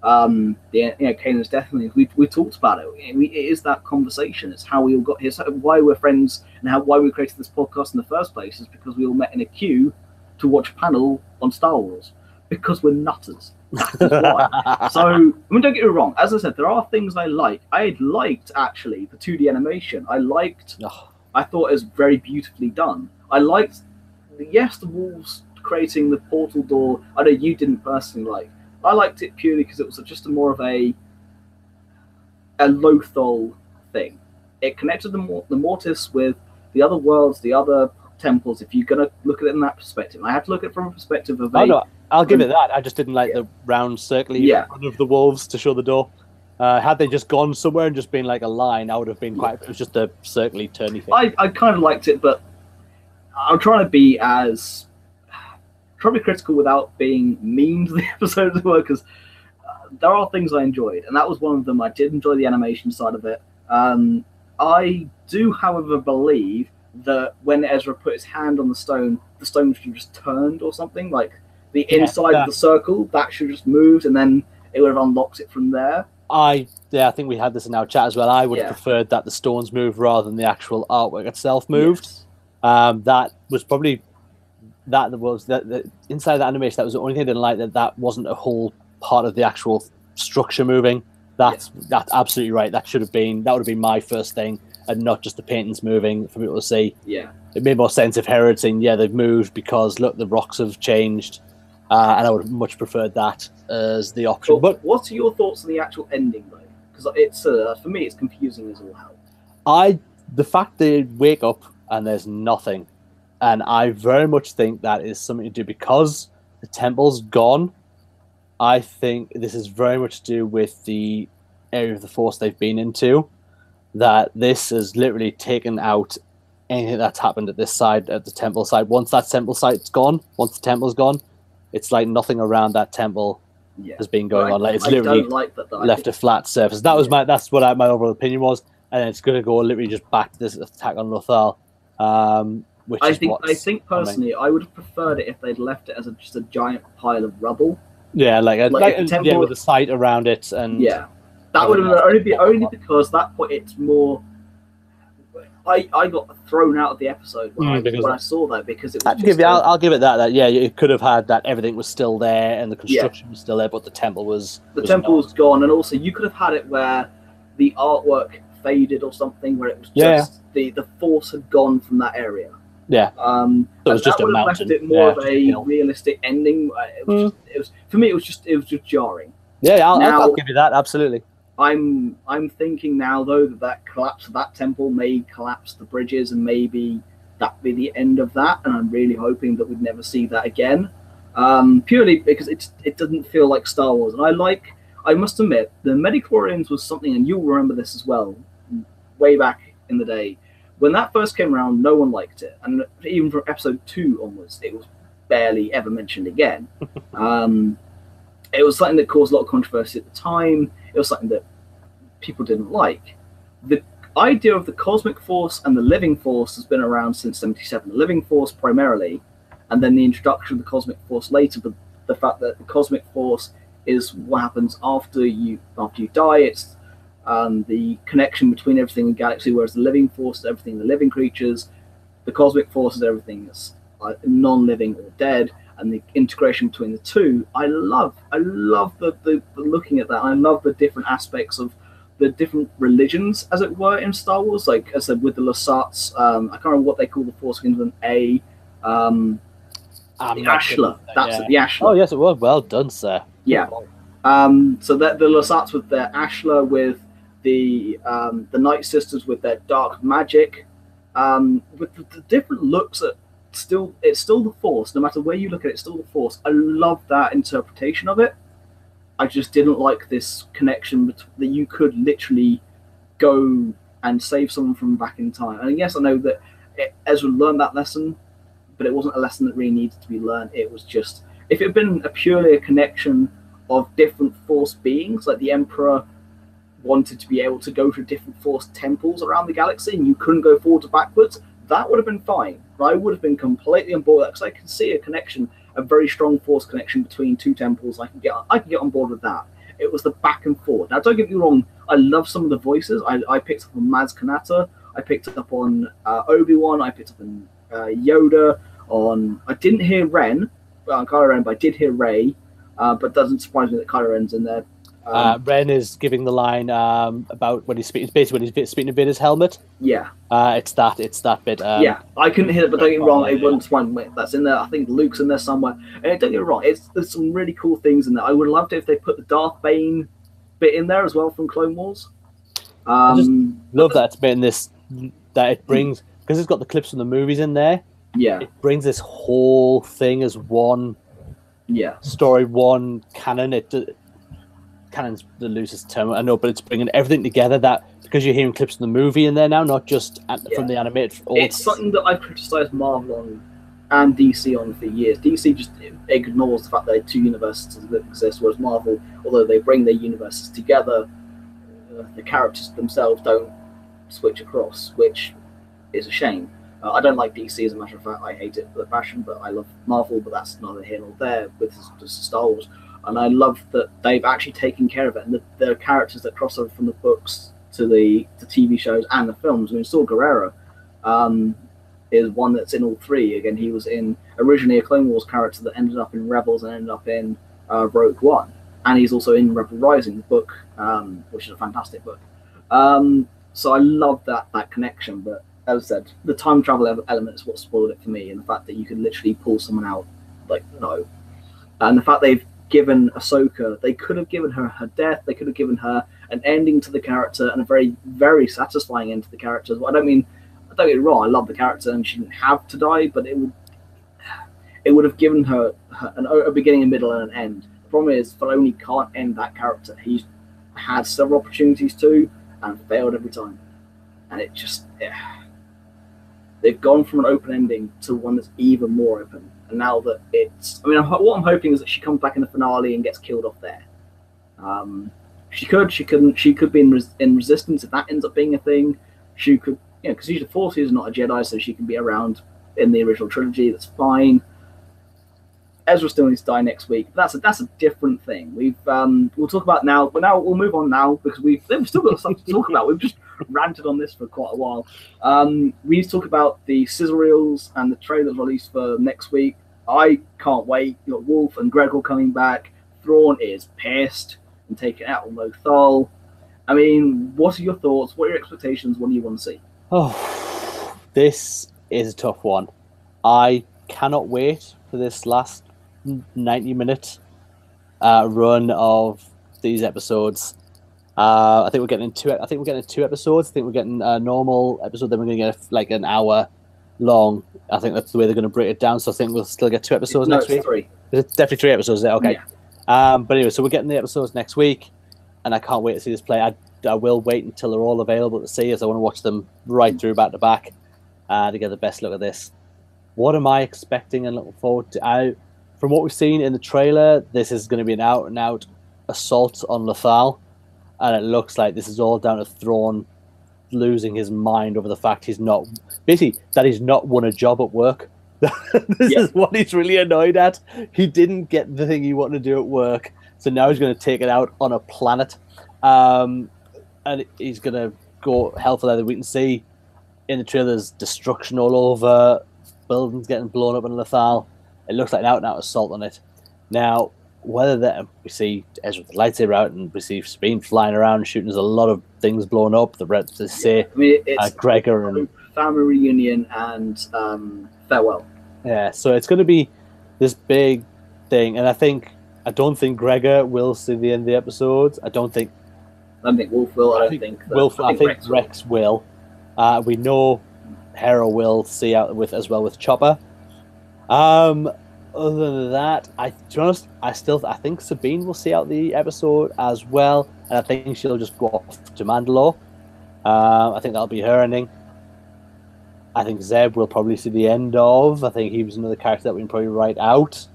[SPEAKER 1] Kanan's death. We talked about it. It is that conversation. It's how we all got here. So why we're friends and why we created this podcast in the first place is because we all met in a queue to watch a panel on Star Wars, because we're nutters. That's why. So, I mean, don't get me wrong. As I said, there are things I like. I liked, actually, the 2D animation. I thought it was very beautifully done. I liked, the wolves creating the portal door. I know you didn't personally like. I liked it purely because it was just more of a Lothal thing. It connected the Mortis with the other worlds, the other temples, if you're going to look at it in that perspective. I have to look at it from a perspective of
[SPEAKER 2] I'll give it that. I just didn't like the round circly in front of the wolves to show the door. Had they just gone somewhere and just been like a line, I would have been quite... It was just a circly, turny thing.
[SPEAKER 1] I kind of liked it, but I'm trying to be critical without being mean to the episode as well, because there are things I enjoyed, and that was one of them. I did enjoy the animation side of it. I do, however, believe that when Ezra put his hand on the stone should have just turned or something, like the inside of the circle, that should have just moved, and then it would have unlocked it from there.
[SPEAKER 2] I think we had this in our chat as well. I would have preferred that the stones moved rather than the actual artwork itself moved. Yes. That was probably the inside of the animation. That was the only thing I didn't like, that wasn't a whole part of the actual structure moving. That's absolutely right. That would have been my first thing, and not just the paintings moving for people to see.
[SPEAKER 1] Yeah.
[SPEAKER 2] It made more sense if Herod saying, they've moved because, look, the rocks have changed. And I would have much preferred that as the option. But
[SPEAKER 1] what are your thoughts on the actual ending, though? Because it's for me, it's confusing as all hell.
[SPEAKER 2] The fact they wake up and there's nothing, and I very much think that is something to do because the temple's gone. I think this is very much to do with the area of the Force they've been into, that this has literally taken out anything that's happened at this side, at the temple side. Once that temple site's gone, once the temple's gone, it's like nothing around that temple has been going on. Like it's literally left a flat surface. That's what my overall opinion was, and it's going to go literally just back to this attack on Lothal. I
[SPEAKER 1] think personally, I would have preferred it if they'd left it as just a giant pile of rubble.
[SPEAKER 2] Yeah, like a temple with a site around it, and
[SPEAKER 1] that would have only because that point it's more. I got thrown out of the episode when I saw that, because it was
[SPEAKER 2] I'll give it that it could have had that everything was still there and the construction was still there, but the temple was
[SPEAKER 1] gone, and also you could have had it where the artwork faded or something, where it was just the Force had gone from that area.
[SPEAKER 2] Yeah. So it was just a mountain.
[SPEAKER 1] Left it more of a realistic ending. It was for me. It was just jarring.
[SPEAKER 2] Yeah, I'll give you that. Absolutely.
[SPEAKER 1] I'm thinking now though that collapse of that temple may collapse the bridges, and maybe that be the end of that. And I'm really hoping that we'd never see that again. Purely because it doesn't feel like Star Wars. And I must admit, the Midi-chlorians was something, and you'll remember this as well, way back in the day. When that first came around, no one liked it. And even from episode 2 onwards, it was barely ever mentioned again. It was something that caused a lot of controversy at the time. It was something that people didn't like. The idea of the Cosmic Force and the Living Force has been around since 77. The Living Force primarily, and then the introduction of the Cosmic Force later, but the fact that the Cosmic Force is what happens after you die. It's the connection between everything in the galaxy, whereas the Living Force is everything in the living creatures. The Cosmic Force is everything that's non-living or dead. and the integration between the two. I love the looking at that. I love the different aspects of the different religions, as it were, in Star Wars. Like I said, with the Lasats, I can't remember what they call the Force Kingdom. The Ashla. That's it, the Ashla.
[SPEAKER 2] Oh yes, it was well done, sir.
[SPEAKER 1] Yeah. So that the Lasats with their Ashla, with the Night Sisters with their dark magic, with the different looks at it's still the Force. No matter where you look at it, it's still the Force. I love that interpretation of it. I just didn't like this connection that you could literally go and save someone from back in time. And yes, I know that Ezra learned that lesson, but it wasn't a lesson that really needed to be learned. It was just, if it had been purely a connection of different Force beings, like the Emperor wanted to be able to go to different Force temples around the galaxy and you couldn't go forwards or backwards, that would have been fine. I would have been completely on board with that because I can see a connection, a very strong Force connection between two temples. I can get on board with that. It was the back and forth. Now, don't get me wrong, I love some of the voices. I picked up on Maz Kanata, I picked up on Obi-Wan, I picked up on Yoda. I didn't hear Kylo Ren, but I did hear Rey. But it doesn't surprise me that Kylo Ren's in there.
[SPEAKER 2] Ren is giving the line about when he's speaking. Basically, when he's speaking to Vader's helmet.
[SPEAKER 1] Yeah.
[SPEAKER 2] It's that bit.
[SPEAKER 1] Yeah, I couldn't hear it, but don't get me wrong, it wouldn't surprise me. That's in there. I think Luke's in there somewhere. And don't get me wrong, there's some really cool things in there. I would have loved it if they put the Darth Bane bit in there as well from Clone Wars.
[SPEAKER 2] I just love that it's been this, that it brings, because it's got the clips from the movies in there.
[SPEAKER 1] Yeah.
[SPEAKER 2] It brings this whole thing as one.
[SPEAKER 1] Yeah.
[SPEAKER 2] Story, one canon. Canon's the loosest term, I know, but it's bringing everything together, that because you're hearing clips from the movie in there now, not just from the animated.
[SPEAKER 1] It's something that I've criticised Marvel on and DC on for years. DC just ignores the fact that two universes that exist, whereas Marvel, although they bring their universes together, the characters themselves don't switch across, which is a shame. I don't like DC, as a matter of fact. I hate it for the passion, but I love Marvel, but that's neither here nor there with Star Wars. And I love that they've actually taken care of it, and the characters that cross over from the books to the TV shows and the films. I mean, Saw Gerrera is one that's in all three. Again, he was originally a Clone Wars character that ended up in Rebels and ended up in Rogue One. And he's also in Rebel Rising, the book, which is a fantastic book. So I love that connection, but as I said, the time travel element is what spoiled it for me, and the fact that you could literally pull someone out, and the fact they've given Ahsoka, they could have given her death, they could have given her an ending to the character, and a very, very satisfying end to the character. Well, don't get me wrong, I love the character and she didn't have to die, but it would have given her a beginning, a middle, and an end. The problem is, Filoni can't end that character. He's had several opportunities to, and failed every time. And it just, they've gone from an open ending to one that's even more open. And now that what I'm hoping is that she comes back in the finale and gets killed off there. She could be in Resistance if that ends up being a thing. She could, because she's a Force, is not a Jedi, so she can be around in the original trilogy. That's fine. Ezra still needs to die next week. That's a different thing. We'll talk about now, but now we'll move on now because we've still got stuff to talk about. We've just ranted on this for quite a while. We need to talk about the sizzle reels and the trailers released for next week. I can't wait. You got Wolf and Gregor coming back. Thrawn is pissed and taking out on Lothal. I mean, what are your thoughts? What are your expectations? What do you want to see?
[SPEAKER 2] Oh, this is a tough one. I cannot wait for this last 90-minute run of these episodes. I think we're getting two episodes. I think we're getting a normal episode, then we're going to get an hour long. I think that's the way they're going to break it down. So I think we'll still get 2 episodes next week.
[SPEAKER 1] 3.
[SPEAKER 2] It's definitely 3 episodes there. Okay.
[SPEAKER 1] Yeah.
[SPEAKER 2] But anyway, so we're getting the episodes next week, and I can't wait to see this play. I will wait until they're all available to see, as I want to watch them right through back to back to get the best look at this. What am I expecting and looking forward to? From what we've seen in the trailer, this is going to be an out-and-out assault on Lothal, and it looks like this is all down to Thrawn losing his mind over the fact he's not won a job at work. This is what he's really annoyed at. He didn't get the thing he wanted to do at work, so now he's going to take it out on a planet, and he's going to go hell for leather. We can see in the trailers destruction all over, buildings getting blown up in Lothal. It looks like an out-and-out assault on it. Now, whether we see Ezra with the lightsaber out and we see Sabine flying around shooting, there's a lot of things blown up.
[SPEAKER 1] It's
[SPEAKER 2] Gregor and
[SPEAKER 1] family reunion and farewell.
[SPEAKER 2] Yeah, so it's going to be this big thing, and I don't think Gregor will see the end of the episodes. I don't think
[SPEAKER 1] Wolf will. I think
[SPEAKER 2] Rex will. We know Hera will see out with Chopper. Other than that, to be honest, I think Sabine will see out the episode as well, and I think she'll just go off to Mandalore. I think that'll be her ending. I think Zeb will probably see the end of. I think he was another character that we can probably write out.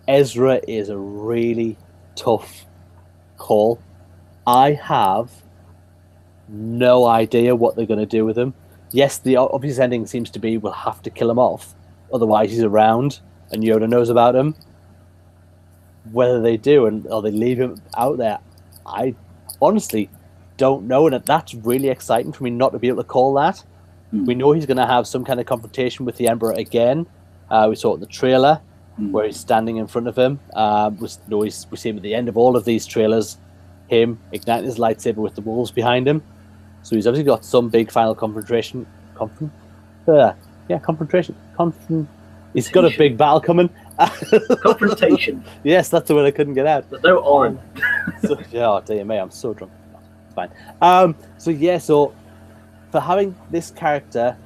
[SPEAKER 2] Ezra is a really tough call. I have no idea what they're going to do with him. Yes, the obvious ending seems to be we'll have to kill him off, otherwise he's around and Yoda knows about him. Whether they do or they leave him out there, I honestly don't know, and that's really exciting for me not to be able to call that. We know he's going to have some kind of confrontation with the Emperor again. We saw it in the trailer where he's standing in front of him. We see him at the end of all of these trailers, him igniting his lightsaber with the wolves behind him. So he's obviously got some big final confrontation. He's got a big battle coming.
[SPEAKER 1] Confrontation.
[SPEAKER 2] Yes, that's the word I couldn't get out.
[SPEAKER 1] There's no on.
[SPEAKER 2] Oh dear me, I'm so drunk. It's fine. So for having this character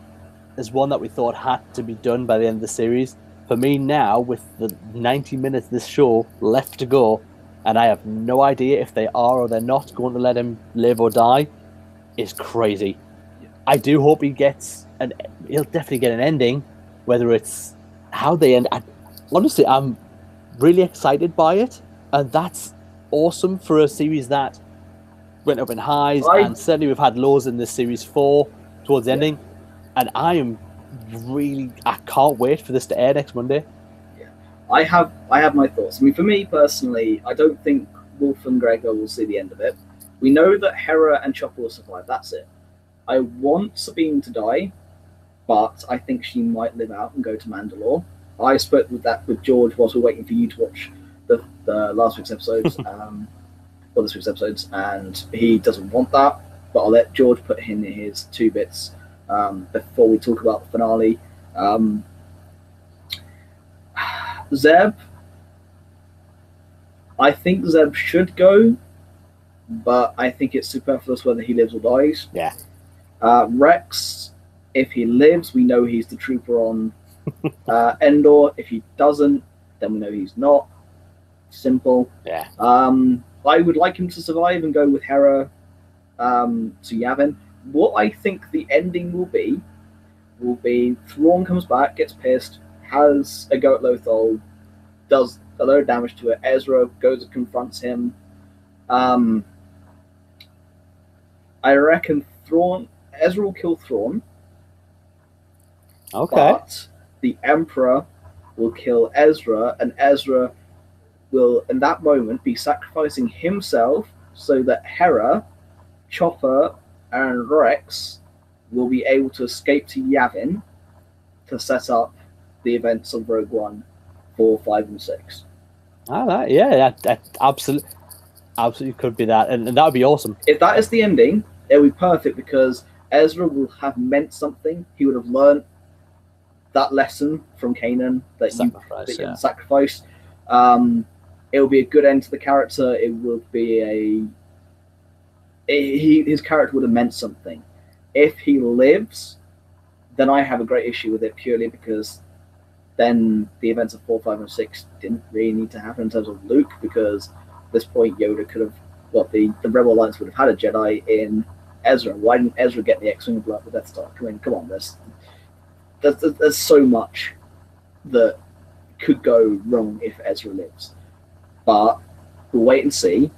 [SPEAKER 2] as one that we thought had to be done by the end of the series, for me now, with the 90 minutes of this show left to go, and I have no idea if they are or they're not going to let him live or die, is crazy. I do hope he'll definitely get an ending, whether it's how they end. Honestly, I'm really excited by it, and that's awesome for a series that went up in highs, and certainly we've had lows in this series 4 towards the ending, and I can't wait for this to air next Monday.
[SPEAKER 1] Yeah, I have my thoughts. I mean, for me personally, I don't think Wolf and Gregor will see the end of it. We know that Hera and Chopper will survive. That's it. I want Sabine to die, but I think she might live out and go to Mandalore. I spoke with George whilst we were waiting for you to watch the last week's episodes. Or this week's episodes, and he doesn't want that, but I'll let George put in his 2 bits before we talk about the finale. Zeb, I think Zeb should go, but I think it's superfluous whether he lives or dies.
[SPEAKER 2] Yeah.
[SPEAKER 1] Rex, if he lives, we know he's the trooper on Endor. If he doesn't, then we know he's not. Simple.
[SPEAKER 2] Yeah.
[SPEAKER 1] I would like him to survive and go with Hera to Yavin. What I think the ending will be Thrawn comes back, gets pissed, has a go at Lothal, does a load of damage to it. Ezra goes and confronts him. I reckon Ezra will kill Thrawn.
[SPEAKER 2] Okay.
[SPEAKER 1] But the Emperor will kill Ezra, and Ezra will, in that moment, be sacrificing himself so that Hera, Chopper, and Rex will be able to escape to Yavin to set up the events of Rogue One, 4, 5, and 6.
[SPEAKER 2] That absolutely could be that, and that would be awesome.
[SPEAKER 1] If that is the ending, it would be perfect because Ezra will have meant something. He would have learned that lesson from Kanan that you sacrificed. It will be a good end to the character. It will be his character would have meant something. If he lives, then I have a great issue with it purely because then the events of 4, 5, and 6 didn't really need to happen in terms of Luke, because at this point Yoda could have, the Rebel Alliance would have had a Jedi in Ezra. Why didn't Ezra get the X-Wing and blow up the Death Star? Come on, there's so much that could go wrong if Ezra lives. But we'll wait and see.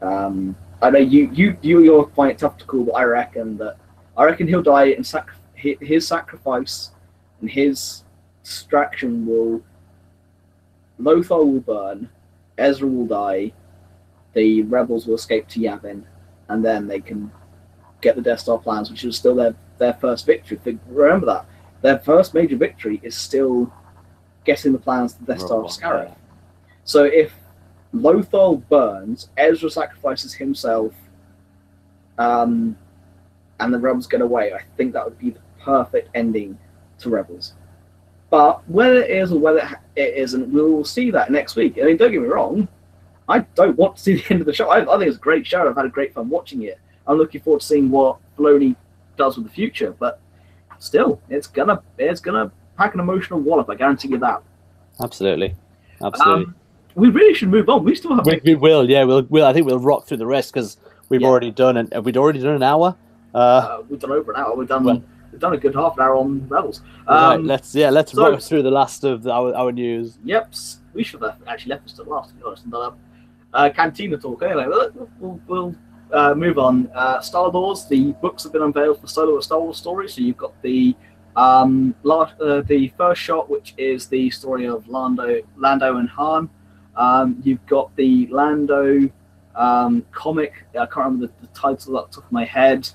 [SPEAKER 1] I know you'll find it tough to call, but I reckon he'll die, and his sacrifice and his distraction Lothal will burn, Ezra will die, the rebels will escape to Yavin, and then they can get the Death Star plans, which is still their first victory. Remember that their first major victory is still getting the plans to the Death Star of
[SPEAKER 2] Right,
[SPEAKER 1] Scarif.
[SPEAKER 2] yeah.
[SPEAKER 1] So if Lothal burns, Ezra sacrifices himself, and the Rebels get away, I think that would be the perfect ending to Rebels. But whether it is or whether it isn't, we'll see that next week. I mean, don't get me wrong, I don't want to see the end of the show. I think it's a great show. I've had a great fun watching it. I'm looking forward to seeing what Filoni does with the future. But still, it's gonna pack an emotional wallop. I guarantee you that.
[SPEAKER 2] Absolutely.
[SPEAKER 1] We really should move on. We still have.
[SPEAKER 2] We will, yeah. We'll. I think we'll rock through the rest because we've already done an. We'd already done an hour.
[SPEAKER 1] We've done over an hour. We've done a good half an hour on Rebels.
[SPEAKER 2] Right, let's rock through the last of our news.
[SPEAKER 1] Yep, we should have actually left this to last, to be honest. Cantina talk. Anyway, we'll move on. Star Wars. The books have been unveiled for Solo Star Wars stories. So you've got the first shot, which is the story of Lando and Han. You've got the Lando comic. I can't remember the title off the top of my head.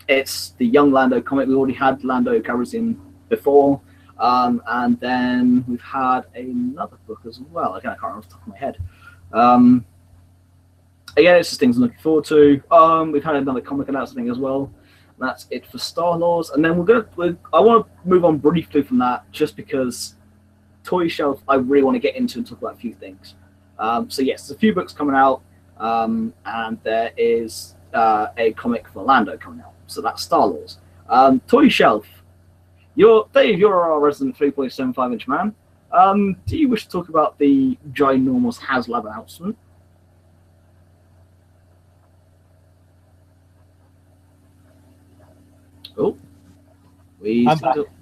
[SPEAKER 1] It's the Young Lando comic. We already had Lando Calrissian before. And then we've had another book as well. Again, I can't remember off the top of my head. Again, it's just things I'm looking forward to. We've had another comic announcement as well. That's it for Star Wars. And then I want to move on briefly from that just because Toy Shelf I really want to get into and talk about a few things. So yes, there's a few books coming out, and there is a comic for Lando coming out. So that's Star Wars. Toy Shelf. Dave, you're our resident 3.75-inch man. Do you wish to talk about the ginormous HasLab announcement? Oh,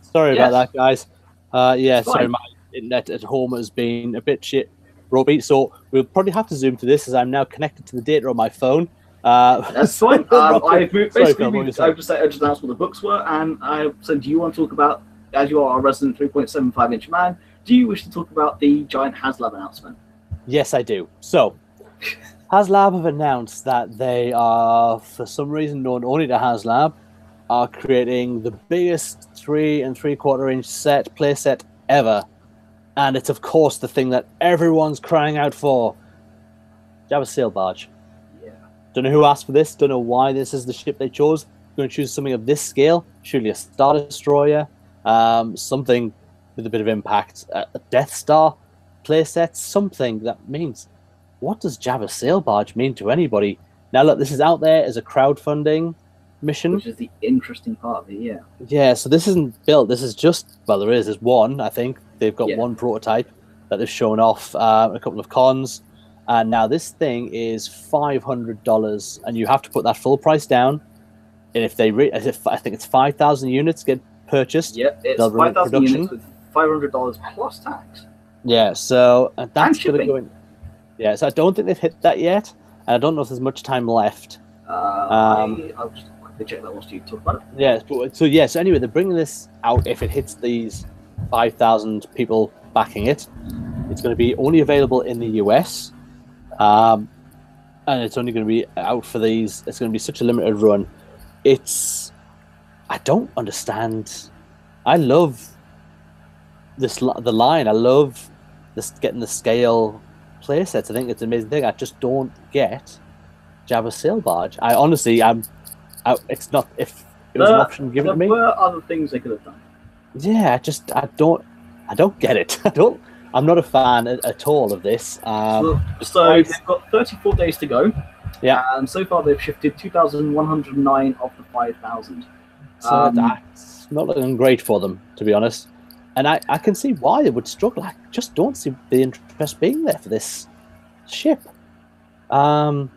[SPEAKER 2] sorry about that, guys. Sorry, my internet at home has been a bit shit, Robbie. So we'll probably have to zoom to this as I'm now connected to the data on my phone.
[SPEAKER 1] That's fine. I've just announced what the books were, and I said, do you want to talk about, as you are our resident 3.75-inch man, do you wish to talk about the giant HasLab announcement?
[SPEAKER 2] Yes, I do. So, HasLab have announced that they are, for some reason known only to HasLab, are creating the biggest 3 3/4-inch play set ever. And it's, of course, the thing that everyone's crying out for. Jabba's sail barge.
[SPEAKER 1] Yeah.
[SPEAKER 2] Don't know who asked for this. Don't know why this is the ship they chose. Going to choose something of this scale. Surely a Star Destroyer. Something with a bit of impact. A Death Star playset. Something that means, what does Jabba's sail barge mean to anybody? Now, look, this is out there as a crowdfunding mission.
[SPEAKER 1] Which is the interesting part of it, yeah.
[SPEAKER 2] Yeah, so this isn't built. This is just, well, there's one, I think. They've got one prototype that they've shown off a couple of cons. And now this thing is $500, and you have to put that full price down. And if they, I think it's 5,000 units get purchased.
[SPEAKER 1] Yep, it's 5,000 units with $500 plus tax.
[SPEAKER 2] Yeah, so that's going to go in. Yeah, so I don't think they've hit that yet, and I don't know if there's much time left.
[SPEAKER 1] I'll just quickly check that whilst you talk about it.
[SPEAKER 2] Yeah, so anyway, they're bringing this out. If it hits these 5,000 people backing it, it's going to be only available in the US, and it's only going to be out for these. It's going to be such a limited run. I don't understand. I love the line. I love getting the scale play sets. I think it's an amazing thing. I just don't get Jabba's sail barge. I honestly, it's not, if it was an option given to me.
[SPEAKER 1] There were other things they could have done.
[SPEAKER 2] Yeah, I don't get it. I'm not a fan at all of this.
[SPEAKER 1] So they've got 34 days to go.
[SPEAKER 2] Yeah.
[SPEAKER 1] And so far they've shifted 2,109 of the 5,000.
[SPEAKER 2] So that's not looking great for them, to be honest. And I can see why they would struggle. I just don't see the interest being there for this ship. Does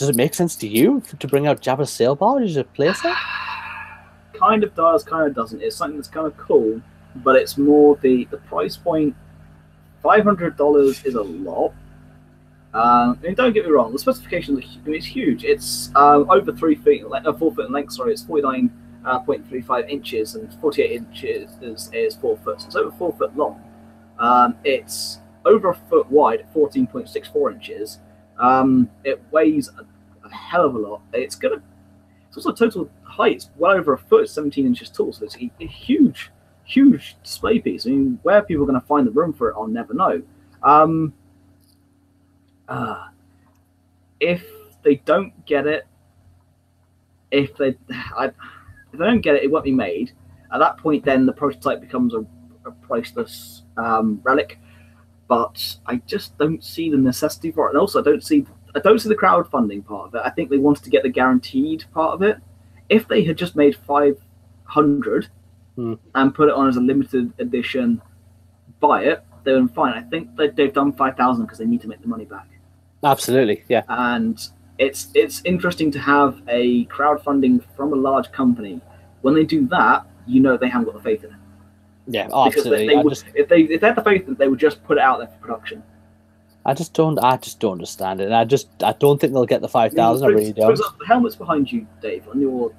[SPEAKER 2] it make sense to you to bring out Jabba's sail barge as a playset?
[SPEAKER 1] Kind of does, kind of doesn't. It's something that's kind of cool, but it's more the price point. $500 is a lot. And don't get me wrong, the specifications it's huge. It's over 3 feet, 4 foot in length. Sorry, it's 49.35 inches, and 48 inches is 4 foot. So it's over 4 foot long. It's over a foot wide, 14.64 inches. It weighs a hell of a lot. It's also total height. It's well over a foot, 17 inches tall. So it's a huge huge display piece. I mean, where people are going to find the room for it, I'll never know. If they don't get it, if they don't get it, it won't be made. At that point, then the prototype becomes a priceless relic. But I just don't see the necessity for it, and also I don't see the crowdfunding part of it. I think they wanted to get the guaranteed part of it. If they had just made 500 and put it on as a limited edition, buy it, they would have been fine. I think that they've done 5,000 because they need to make the money back.
[SPEAKER 2] Absolutely, yeah.
[SPEAKER 1] And it's interesting to have a crowdfunding from a large company. When they do that, you know they haven't got the faith in it.
[SPEAKER 2] Yeah,
[SPEAKER 1] because
[SPEAKER 2] absolutely.
[SPEAKER 1] if they had the faith, they would just put it out there for production.
[SPEAKER 2] I just don't understand it. I don't think they'll get the 5,000. I really don't.
[SPEAKER 1] For example, the helmet's behind you, Dave, on your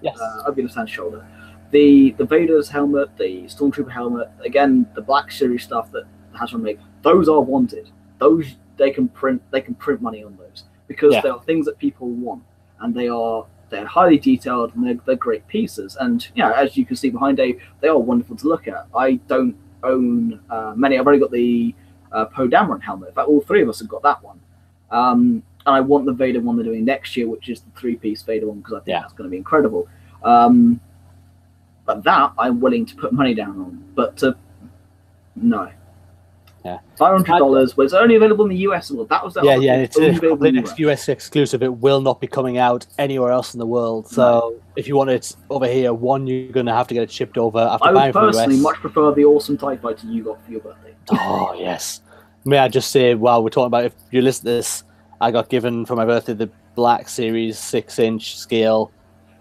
[SPEAKER 1] over your left-hand shoulder. The Vader's helmet, the Stormtrooper helmet, again, the Black Series stuff that Hasbro make, those are wanted. Those they can print money on those because they are things that people want, and they're highly detailed and they're great pieces. And as you can see behind Dave, they are wonderful to look at. I don't own many. I've only got the Poe Dameron helmet. In fact, all three of us have got that one. And I want the Vader one they're doing next year, which is the 3-piece Vader one, because I think that's going to be incredible. But that I'm willing to put money down on. But no.
[SPEAKER 2] Yeah,
[SPEAKER 1] $500 was only available in the US. Well, that was
[SPEAKER 2] it's the next US exclusive. It will not be coming out anywhere else in the world. So if you want it over here, you're going to have to get it shipped over. After
[SPEAKER 1] I would personally
[SPEAKER 2] US.
[SPEAKER 1] much prefer the awesome TIE Fighter you got for your birthday.
[SPEAKER 2] Oh yes. May I just say, while we're talking about, if you listen to this, I got given for my birthday the Black Series 6-inch scale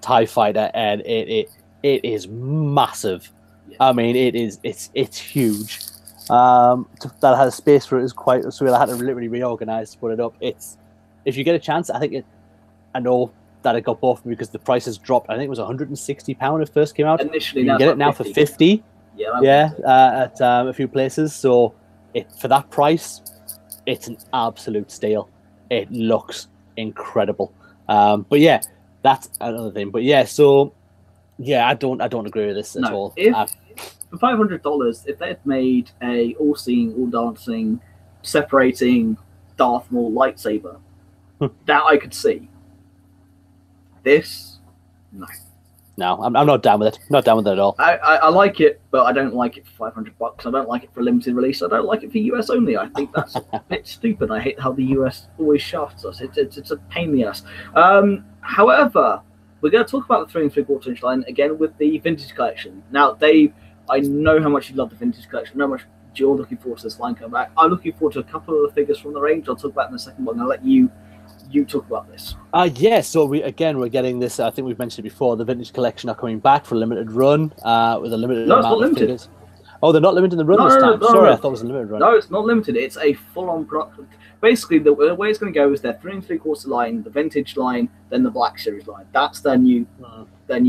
[SPEAKER 2] TIE Fighter, and it is massive. Yeah. I mean, it's huge. That has space for it is quite surreal. I had to literally reorganize to put it up. If you get a chance, I know that it got bought for me because the price has dropped. I think it was £160 when it first came out.
[SPEAKER 1] Initially,
[SPEAKER 2] you can get it now 50. For 50. At a few places. So for that price, it's an absolute steal. It looks incredible. But yeah, that's another thing. But yeah, so yeah, I don't agree with this at all.
[SPEAKER 1] For $500, if they had made a all-seeing, all-dancing, separating Darth Maul lightsaber, that I could see. This, no.
[SPEAKER 2] No, I'm not down with it. Not down with it at all.
[SPEAKER 1] I like it, but I don't like it for $500. I don't like it for a limited release. I don't like it for US only. I think that's a bit stupid. I hate how the US always shafts us. It's a pain in the ass. However, we're going to talk about the 3 3/4-inch line again with the vintage collection. Now, Dave, I know how much you love the vintage collection. I know how much you're looking forward to this line coming back. I'm looking forward to a couple of the figures from the range. I'll talk about in a second, but I'm going to let you talk about this. So we're getting this. I think we've mentioned it before. The vintage collection are coming back for a limited run with a limited amount of figures. Oh, they're not limiting the run this time. Sorry, I thought it was a limited run. No, it's not limited. It's a full-on production. Basically, the way it's going to go is their 3 3/4 line, the vintage line, then the Black Series line. That's their new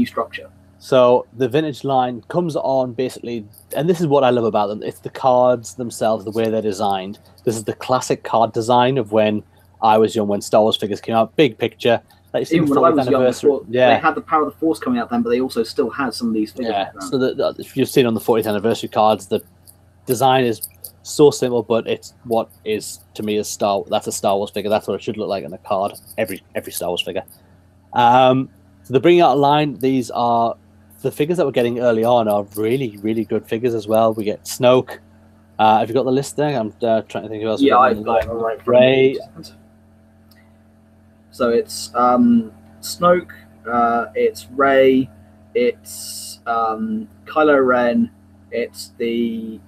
[SPEAKER 1] structure.
[SPEAKER 2] So the vintage line comes on basically, and this is what I love about them. It's the cards themselves, the way they're designed. This is the classic card design of when I was young, when Star Wars figures came out. Big picture. Like
[SPEAKER 1] even when I was young, they had the Power of the Force coming out then, but they also still had some of these figures.
[SPEAKER 2] Yeah, so if you've seen on the 40th anniversary cards, the design is so simple, but it's what is, to me, that's a Star Wars figure. That's what it should look like on a card, every Star Wars figure. So they're bringing out a line. These are the figures that we're getting early on are really, really good figures as well. We get Snoke. Have you got the list there? I'm trying to think of else.
[SPEAKER 1] Yeah, I've got it right.
[SPEAKER 2] Rey.
[SPEAKER 1] So it's Snoke, it's Rey, it's Kylo Ren, it's the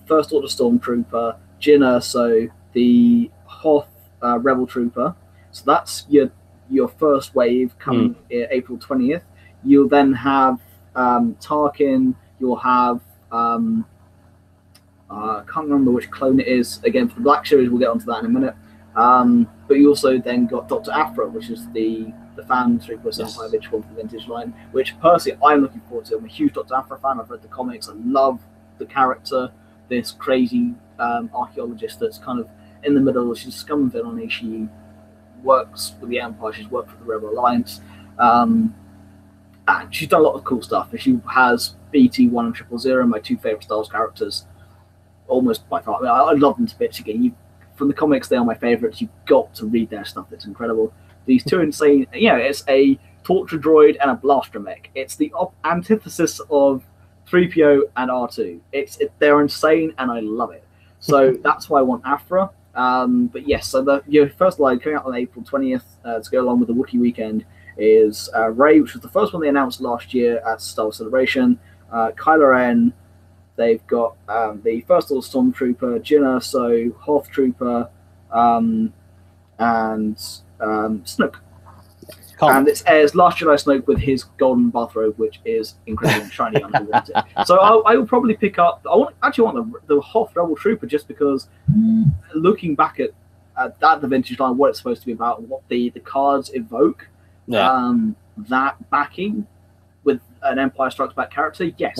[SPEAKER 1] First Order Stormtrooper, Jyn Erso, the Hoth Rebel Trooper. So that's your first wave coming April 20th. You'll then have Tarkin. You'll have I can't remember which clone it is. Again, for the Black Series, we'll get onto that in a minute. But you also then got Dr. Aphra, which is the fan 3.75-inch one for the vintage line, which personally I'm looking forward to. I'm a huge Dr. Aphra fan. I've read the comics. I love the character. This crazy archaeologist that's kind of in the middle. She's scum villainy. She works for the Empire. She's worked for the Rebel Alliance. and she's done a lot of cool stuff. She has BT1 and 000, my two favorite Star Wars characters, almost by far. I mean, I love them to bits. Again, from the comics, they are my favorites. You've got to read their stuff. It's incredible. These two insane. It's a torture droid and a blaster mech. It's the antithesis of 3PO and R2. They're insane, and I love it. So that's why I want Afra. But yes, so your first line coming out on April 20th to go along with the Wookiee weekend is Rey, which was the first one they announced last year at Star Wars Celebration. Kylo Ren. They've got the First Order Stormtrooper, Jyn Erso, Hoth Trooper, and Snoke. And it's Last Jedi Snoke with his golden bathrobe, which is incredibly shiny and I want it. So I will probably pick up. I want the Hoth Rebel Trooper just because looking back at the vintage line, what it's supposed to be about, and what the cards evoke, that backing with an Empire Strikes Back character, yes,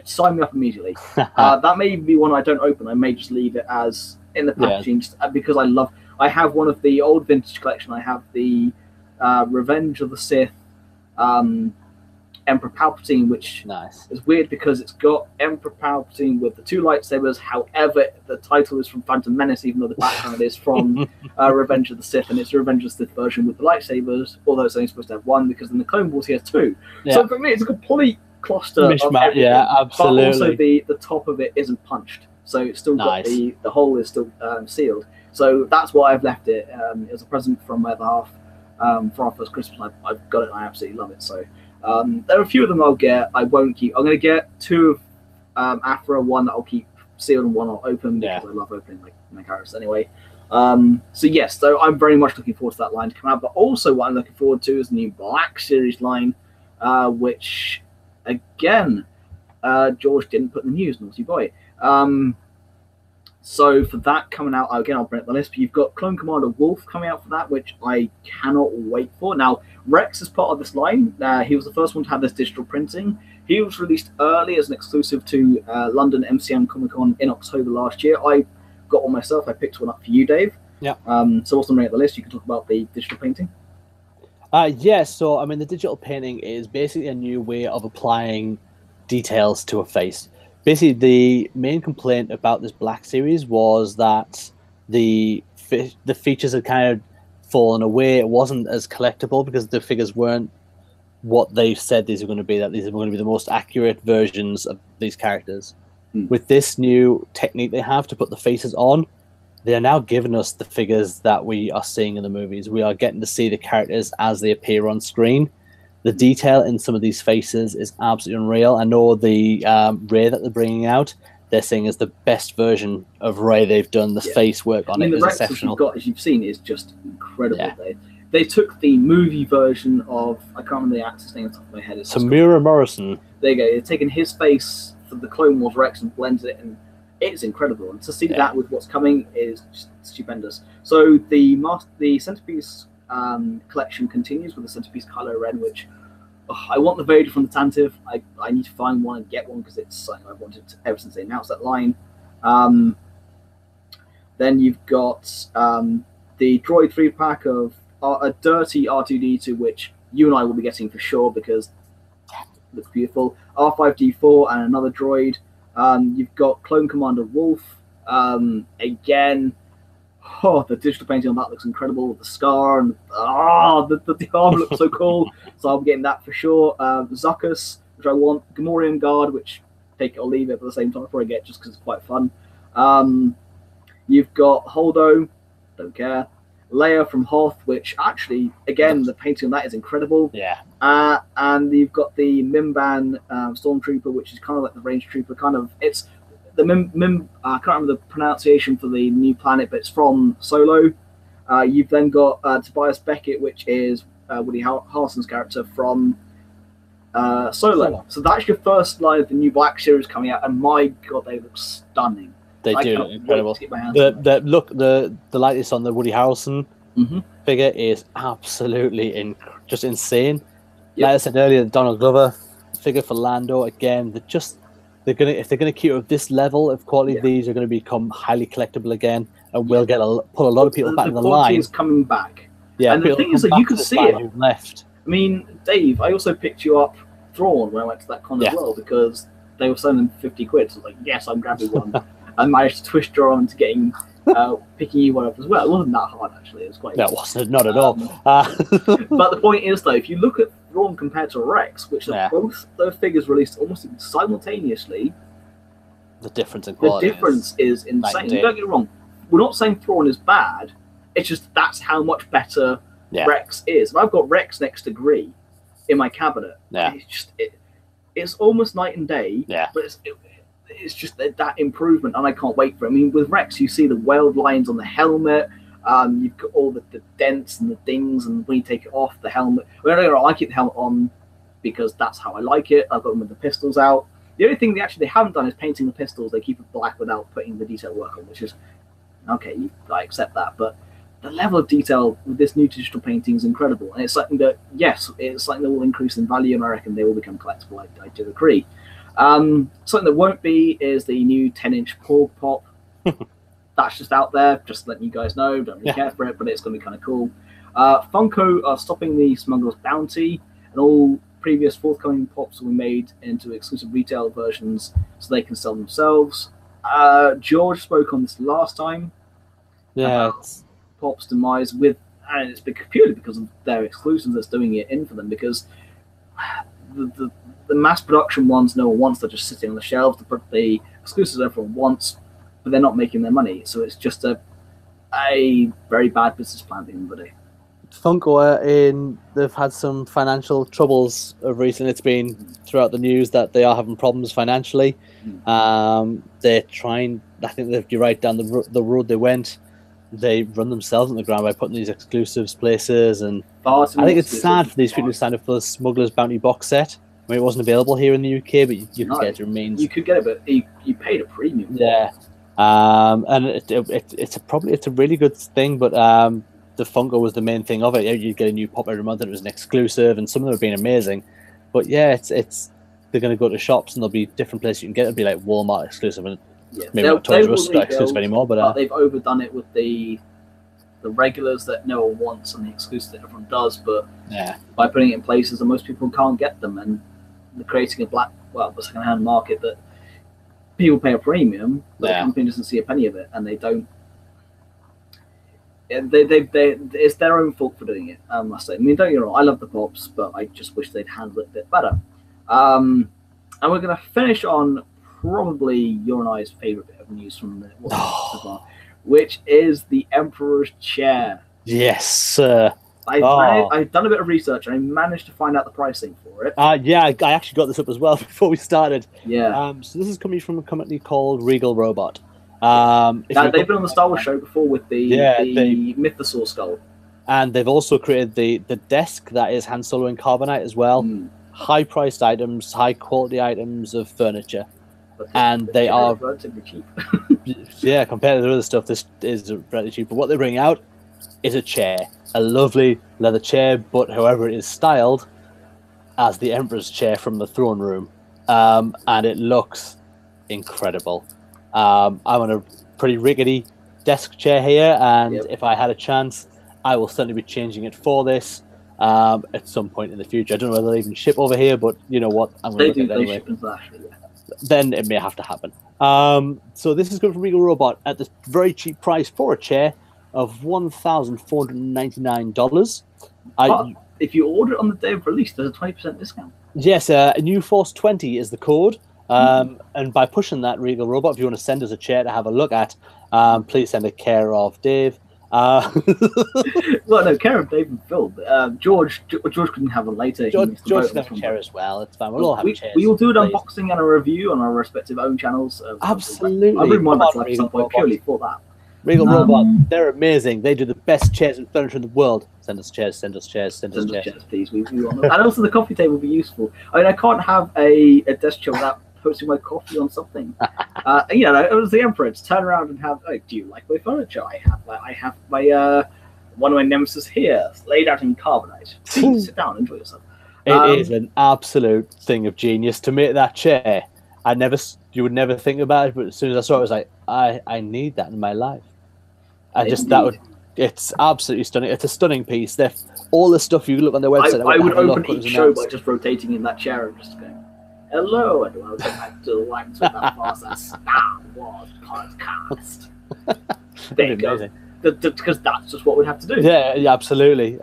[SPEAKER 1] sign me up immediately. That may be one I don't open. I may just leave it as in the packaging because I have one of the old vintage collection. I have the Revenge of the Sith Emperor Palpatine, which is weird because it's got Emperor Palpatine with the two lightsabers. However, the title is from Phantom Menace, even though the background is from Revenge of the Sith, and it's a Revenge of the Sith version with the lightsabers, although it's only supposed to have one because in the Clone Wars he has two. So for me, it's a complete cluster of everything. Yeah, absolutely. But also the top of it isn't punched, so it's still got the hole is still sealed. So that's why I've left it. It was a present from my other half. For our first Christmas, I've got it and I absolutely love it. So there are a few of them I'll get. I won't keep. I'm going to get two of Afra, one that I'll keep sealed and one I'll open because I love opening my characters anyway. So yes, so I'm very much looking forward to that line to come out. But also what I'm looking forward to is the new Black Series line, which again, George didn't put in the news, naughty boy. So for that coming out, again, I'll bring up the list, but you've got Clone Commander Wolf coming out for that, which I cannot wait for. Now, Rex is part of this line. He was the first one to have this digital printing. He was released early as an exclusive to London MCM Comic Con in October last year. I got one myself. I picked one up for you, Dave.
[SPEAKER 2] Yeah.
[SPEAKER 1] So what's on the list? You can talk about the digital painting.
[SPEAKER 2] So, I mean, the digital painting is basically a new way of applying details to a face. Basically, the main complaint about this Black Series was that the features had kind of fallen away. It wasn't as collectible because the figures weren't what they said these were going to be, that these were going to be the most accurate versions of these characters. With this new technique they have to put the faces on, they are now giving us the figures that we are seeing in the movies. We are getting to see the characters as they appear on screen. The detail in some of these faces is absolutely unreal. I know the Rey that they're bringing out, they're saying is the best version of Rey they've done. The face work on it is exceptional.
[SPEAKER 1] The Rex you've got, as you've seen, is just incredible. Yeah. They took the movie version of, I can't remember the actor's name off the top of my head. It's
[SPEAKER 2] Tamura Morrison.
[SPEAKER 1] There you go. They've taken his face for the Clone Wars Rex and blended it, and it's incredible. And to see that with what's coming is just stupendous. So the Centerpiece collection continues with the Centerpiece Kylo Ren, which I want the Vader from the Tantive. I need to find one and get one because it's something I've wanted ever since they announced that line. Then you've got the Droid 3-pack of a dirty R2-D2, which you and I will be getting for sure because it looks beautiful. R5-D4 and another droid. You've got Clone Commander Wolf. Again, the digital painting on that looks incredible with the scar and the arm looks so cool. So I'll be getting that for sure. Zuckuss, which I want. Gamorrean Guard, which take it or leave it, but at the same time I'll probably get just because it's quite fun. You've got Holdo, don't care. Leia from Hoth, which actually, again, the painting on that is incredible.
[SPEAKER 2] Yeah.
[SPEAKER 1] And you've got the Mimban Stormtrooper, which is kind of like the Range Trooper. Kind of, it's the I can't remember the pronunciation for the new planet, but it's from Solo. You've then got Tobias Beckett, which is Woody Harrelson's character from Solo. So that's your first line of the new Black Series coming out, and my God, they look stunning.
[SPEAKER 2] They do look incredible. The latest on the Woody Harrelson figure is absolutely just insane. Yep. Like I said earlier, the Donald Glover figure for Lando, again, if they're gonna keep up this level of quality, these are going to become highly collectible again, and will pull a lot of people back in the line.
[SPEAKER 1] Is coming back. Yeah, and the thing is that you can see it.
[SPEAKER 2] Left.
[SPEAKER 1] I mean, Dave, I also picked you up Thrawn when I went to that con as
[SPEAKER 2] Yeah.
[SPEAKER 1] well because they were selling them for 50 quid. So I was like, yes, I'm grabbing one. And managed to twist your arm into getting picking you one up as well. It wasn't that hard actually. It was quite.
[SPEAKER 2] No, it wasn't, not at all.
[SPEAKER 1] But the point is though, if you look at Thrawn compared to Rex, which are both those figures released almost simultaneously,
[SPEAKER 2] the difference in quality.
[SPEAKER 1] The difference is insane. Don't get me wrong. We're not saying Thrawn is bad. It's just that's how much better Rex is. And I've got Rex next to Gree in my cabinet.
[SPEAKER 2] Yeah.
[SPEAKER 1] It's just it's almost night and day.
[SPEAKER 2] Yeah.
[SPEAKER 1] But it's just that improvement, and I can't wait for it. I mean, with Rex, you see the weld lines on the helmet. You've got all the dents and the dings, and when you take it off, the helmet. Well, I keep the helmet on because that's how I like it. I've got them with the pistols out. The only thing they haven't done is painting the pistols. They keep it black without putting the detail work on, which is okay. I accept that, but the level of detail with this new digital painting is incredible, and it's something that it's something that will increase in value, and I reckon they will become collectible. I do agree. Something that won't be is the new 10-inch Porg Pop. That's just out there, just letting you guys know. Don't really care for it, but it's going to be kind of cool. Funko are stopping the Smuggler's Bounty, and all previous forthcoming pops will be made into exclusive retail versions so they can sell themselves. George spoke on this last time. About Pop's demise and it's purely because of their exclusives that's doing it in for them, because the mass production ones no one wants. They're just sitting on the shelves. To put the exclusives everyone wants, but they're not making their money. So it's just a very bad business plan at the end of the day.
[SPEAKER 2] Funko they've had some financial troubles of recent. It's been throughout the news that they are having problems financially. They're trying. I think you're right down the road they went. They run themselves on the ground by putting these exclusives places, and I think it's sad for these people who signed up for the Smuggler's Bounty box set. I mean, it wasn't available here in the UK, but you could get it. Remains.
[SPEAKER 1] You could get it, but you paid a premium.
[SPEAKER 2] Yeah, and it's a really good thing, but the Funko was the main thing of it. You get a new pop every month, and it was an exclusive, and some of them have been amazing. But yeah, they're going to go to shops, and there'll be different places you can get it. It'll be like Walmart exclusive, and maybe not Toys R Us exclusive anymore. But
[SPEAKER 1] they've overdone it with the regulars that no one wants and the exclusive that everyone does. But by putting it in places that most people can't get them, and they're creating the second-hand market that people pay a premium, but the company doesn't see a penny of it, and they don't. It's their own fault for doing it, I must say. I mean, don't get me wrong, I love the pops, but I just wish they'd handle it a bit better. And we're going to finish on probably your and I's favourite bit of news from which is the Emperor's Chair.
[SPEAKER 2] Yes, sir.
[SPEAKER 1] I've done a bit of research and I managed to find out the pricing for it.
[SPEAKER 2] I actually got this up as well before we started.
[SPEAKER 1] Yeah.
[SPEAKER 2] So this is coming from a company called Regal Robot.
[SPEAKER 1] They've been on the Star Wars show before with the Mythosaur skull.
[SPEAKER 2] And they've also created the desk that is Han Solo in carbonite as well. High-priced items, high-quality items of furniture. And they are
[SPEAKER 1] relatively cheap.
[SPEAKER 2] Yeah, compared to the other stuff, this is relatively cheap. But what they bring out is a chair. A lovely leather chair, but however it is styled as the Emperor's chair from the throne room. And it looks incredible. I'm on a pretty rickety desk chair here, and if I had a chance, I will certainly be changing it for this at some point in the future. I don't know whether they even ship over here, but you know what? I'm going to look at it anyway. Then it may have to happen. So this is good from Regal Robot at this very cheap price for a chair of $1,499.
[SPEAKER 1] If you order it on the day of release, there's a 20% discount.
[SPEAKER 2] Yes, New Force 20 is the code. And by pushing that, Regal Robot, if you want to send us a chair to have a look at, please send it care of Dave.
[SPEAKER 1] Well, no, care of Dave and Phil. George couldn't have one later.
[SPEAKER 2] George can have a chair as well. It's fine. We'll all have chairs.
[SPEAKER 1] We will do an unboxing and a review on our respective own channels.
[SPEAKER 2] Absolutely.
[SPEAKER 1] I'll bring mine back at some point purely for that.
[SPEAKER 2] Regal Robot, they're amazing. They do the best chairs and furniture in the world. Send us chairs, send us chairs, send us chairs.
[SPEAKER 1] Please. We want them. And also the coffee table will be useful. I mean, I can't have a desk chair without posting my coffee on something. It was the Emperor to turn around and have, do you like my furniture? I have my one of my nemesis here, laid out in carbonite. Please sit down, enjoy yourself.
[SPEAKER 2] It is an absolute thing of genius to make that chair. You would never think about it, but as soon as I saw it, I was like, I need that in my life. It It's absolutely stunning. It's a stunning piece. All the stuff you look on their website.
[SPEAKER 1] I would open each show by just rotating in that chair and just going, "Hello and welcome back to the Lines with that process Star Wars podcast." There you go. Because that's just what we'd have to do.
[SPEAKER 2] Yeah, absolutely.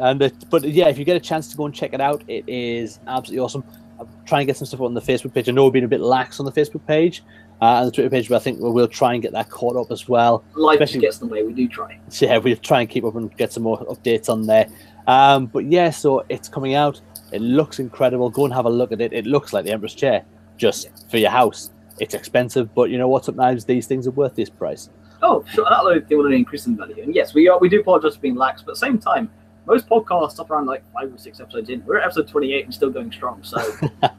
[SPEAKER 2] But if you get a chance to go and check it out, it is absolutely awesome. I'm trying to get some stuff on the Facebook page. I know we've been a bit lax on the Facebook page and the Twitter page, but I think we'll try and get that caught up as well.
[SPEAKER 1] Life gets in the way. We do try.
[SPEAKER 2] Yeah, we'll try and keep up and get some more updates on there. But yeah, so it's coming out. It looks incredible. Go and have a look at it. It looks like the Emperor's chair, just for your house. It's expensive, but you know what? Sometimes these things are worth this price.
[SPEAKER 1] Oh, sure. That'll only increase in value. And yes, we do apologize for being lax, but at the same time, most podcasts stop around like 5 or 6 episodes in. We're at episode 28 and still going strong, so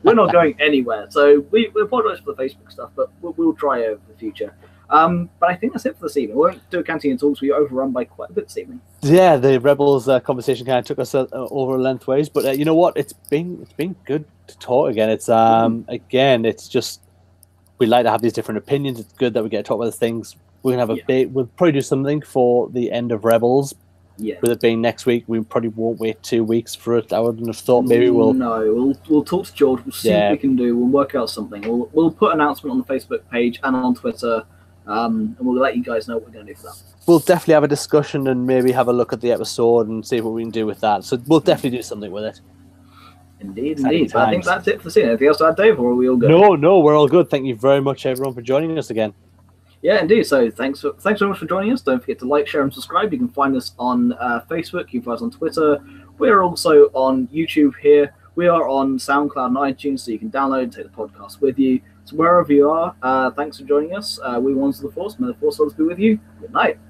[SPEAKER 1] we're not going anywhere. So we apologize for the Facebook stuff, but we'll try over the future. But I think that's it for this evening. We won't do a canteen and talks. We overrun by quite a bit this evening. Yeah,
[SPEAKER 2] the Rebels conversation kind of took us over lengthways, but you know what? It's been good to talk again. It's again, it's just we like to have these different opinions. It's good that we get to talk about these things. We're gonna have we'll probably do something for the end of Rebels. Yeah. With it being next week, we probably won't wait 2 weeks for it. I wouldn't have thought maybe we'll
[SPEAKER 1] talk to George. We'll see what we can do. We'll work out something. We'll put an announcement on the Facebook page and on Twitter, and we'll let you guys know what we're going to do for that.
[SPEAKER 2] We'll definitely have a discussion and maybe have a look at the episode and see what we can do with that. So we'll definitely do something with it.
[SPEAKER 1] Indeed. But I think that's it for the scene. Anything else to add, Dave, or are we all good?
[SPEAKER 2] No, we're all good. Thank you very much, everyone, for joining us again.
[SPEAKER 1] Yeah, indeed. So thanks very much for joining us. Don't forget to like, share, and subscribe. You can find us on Facebook. You can find us on Twitter. We're also on YouTube here. We are on SoundCloud and iTunes, so you can download and take the podcast with you. So wherever you are, thanks for joining us. We want the Force. May the Force always be with you. Good night.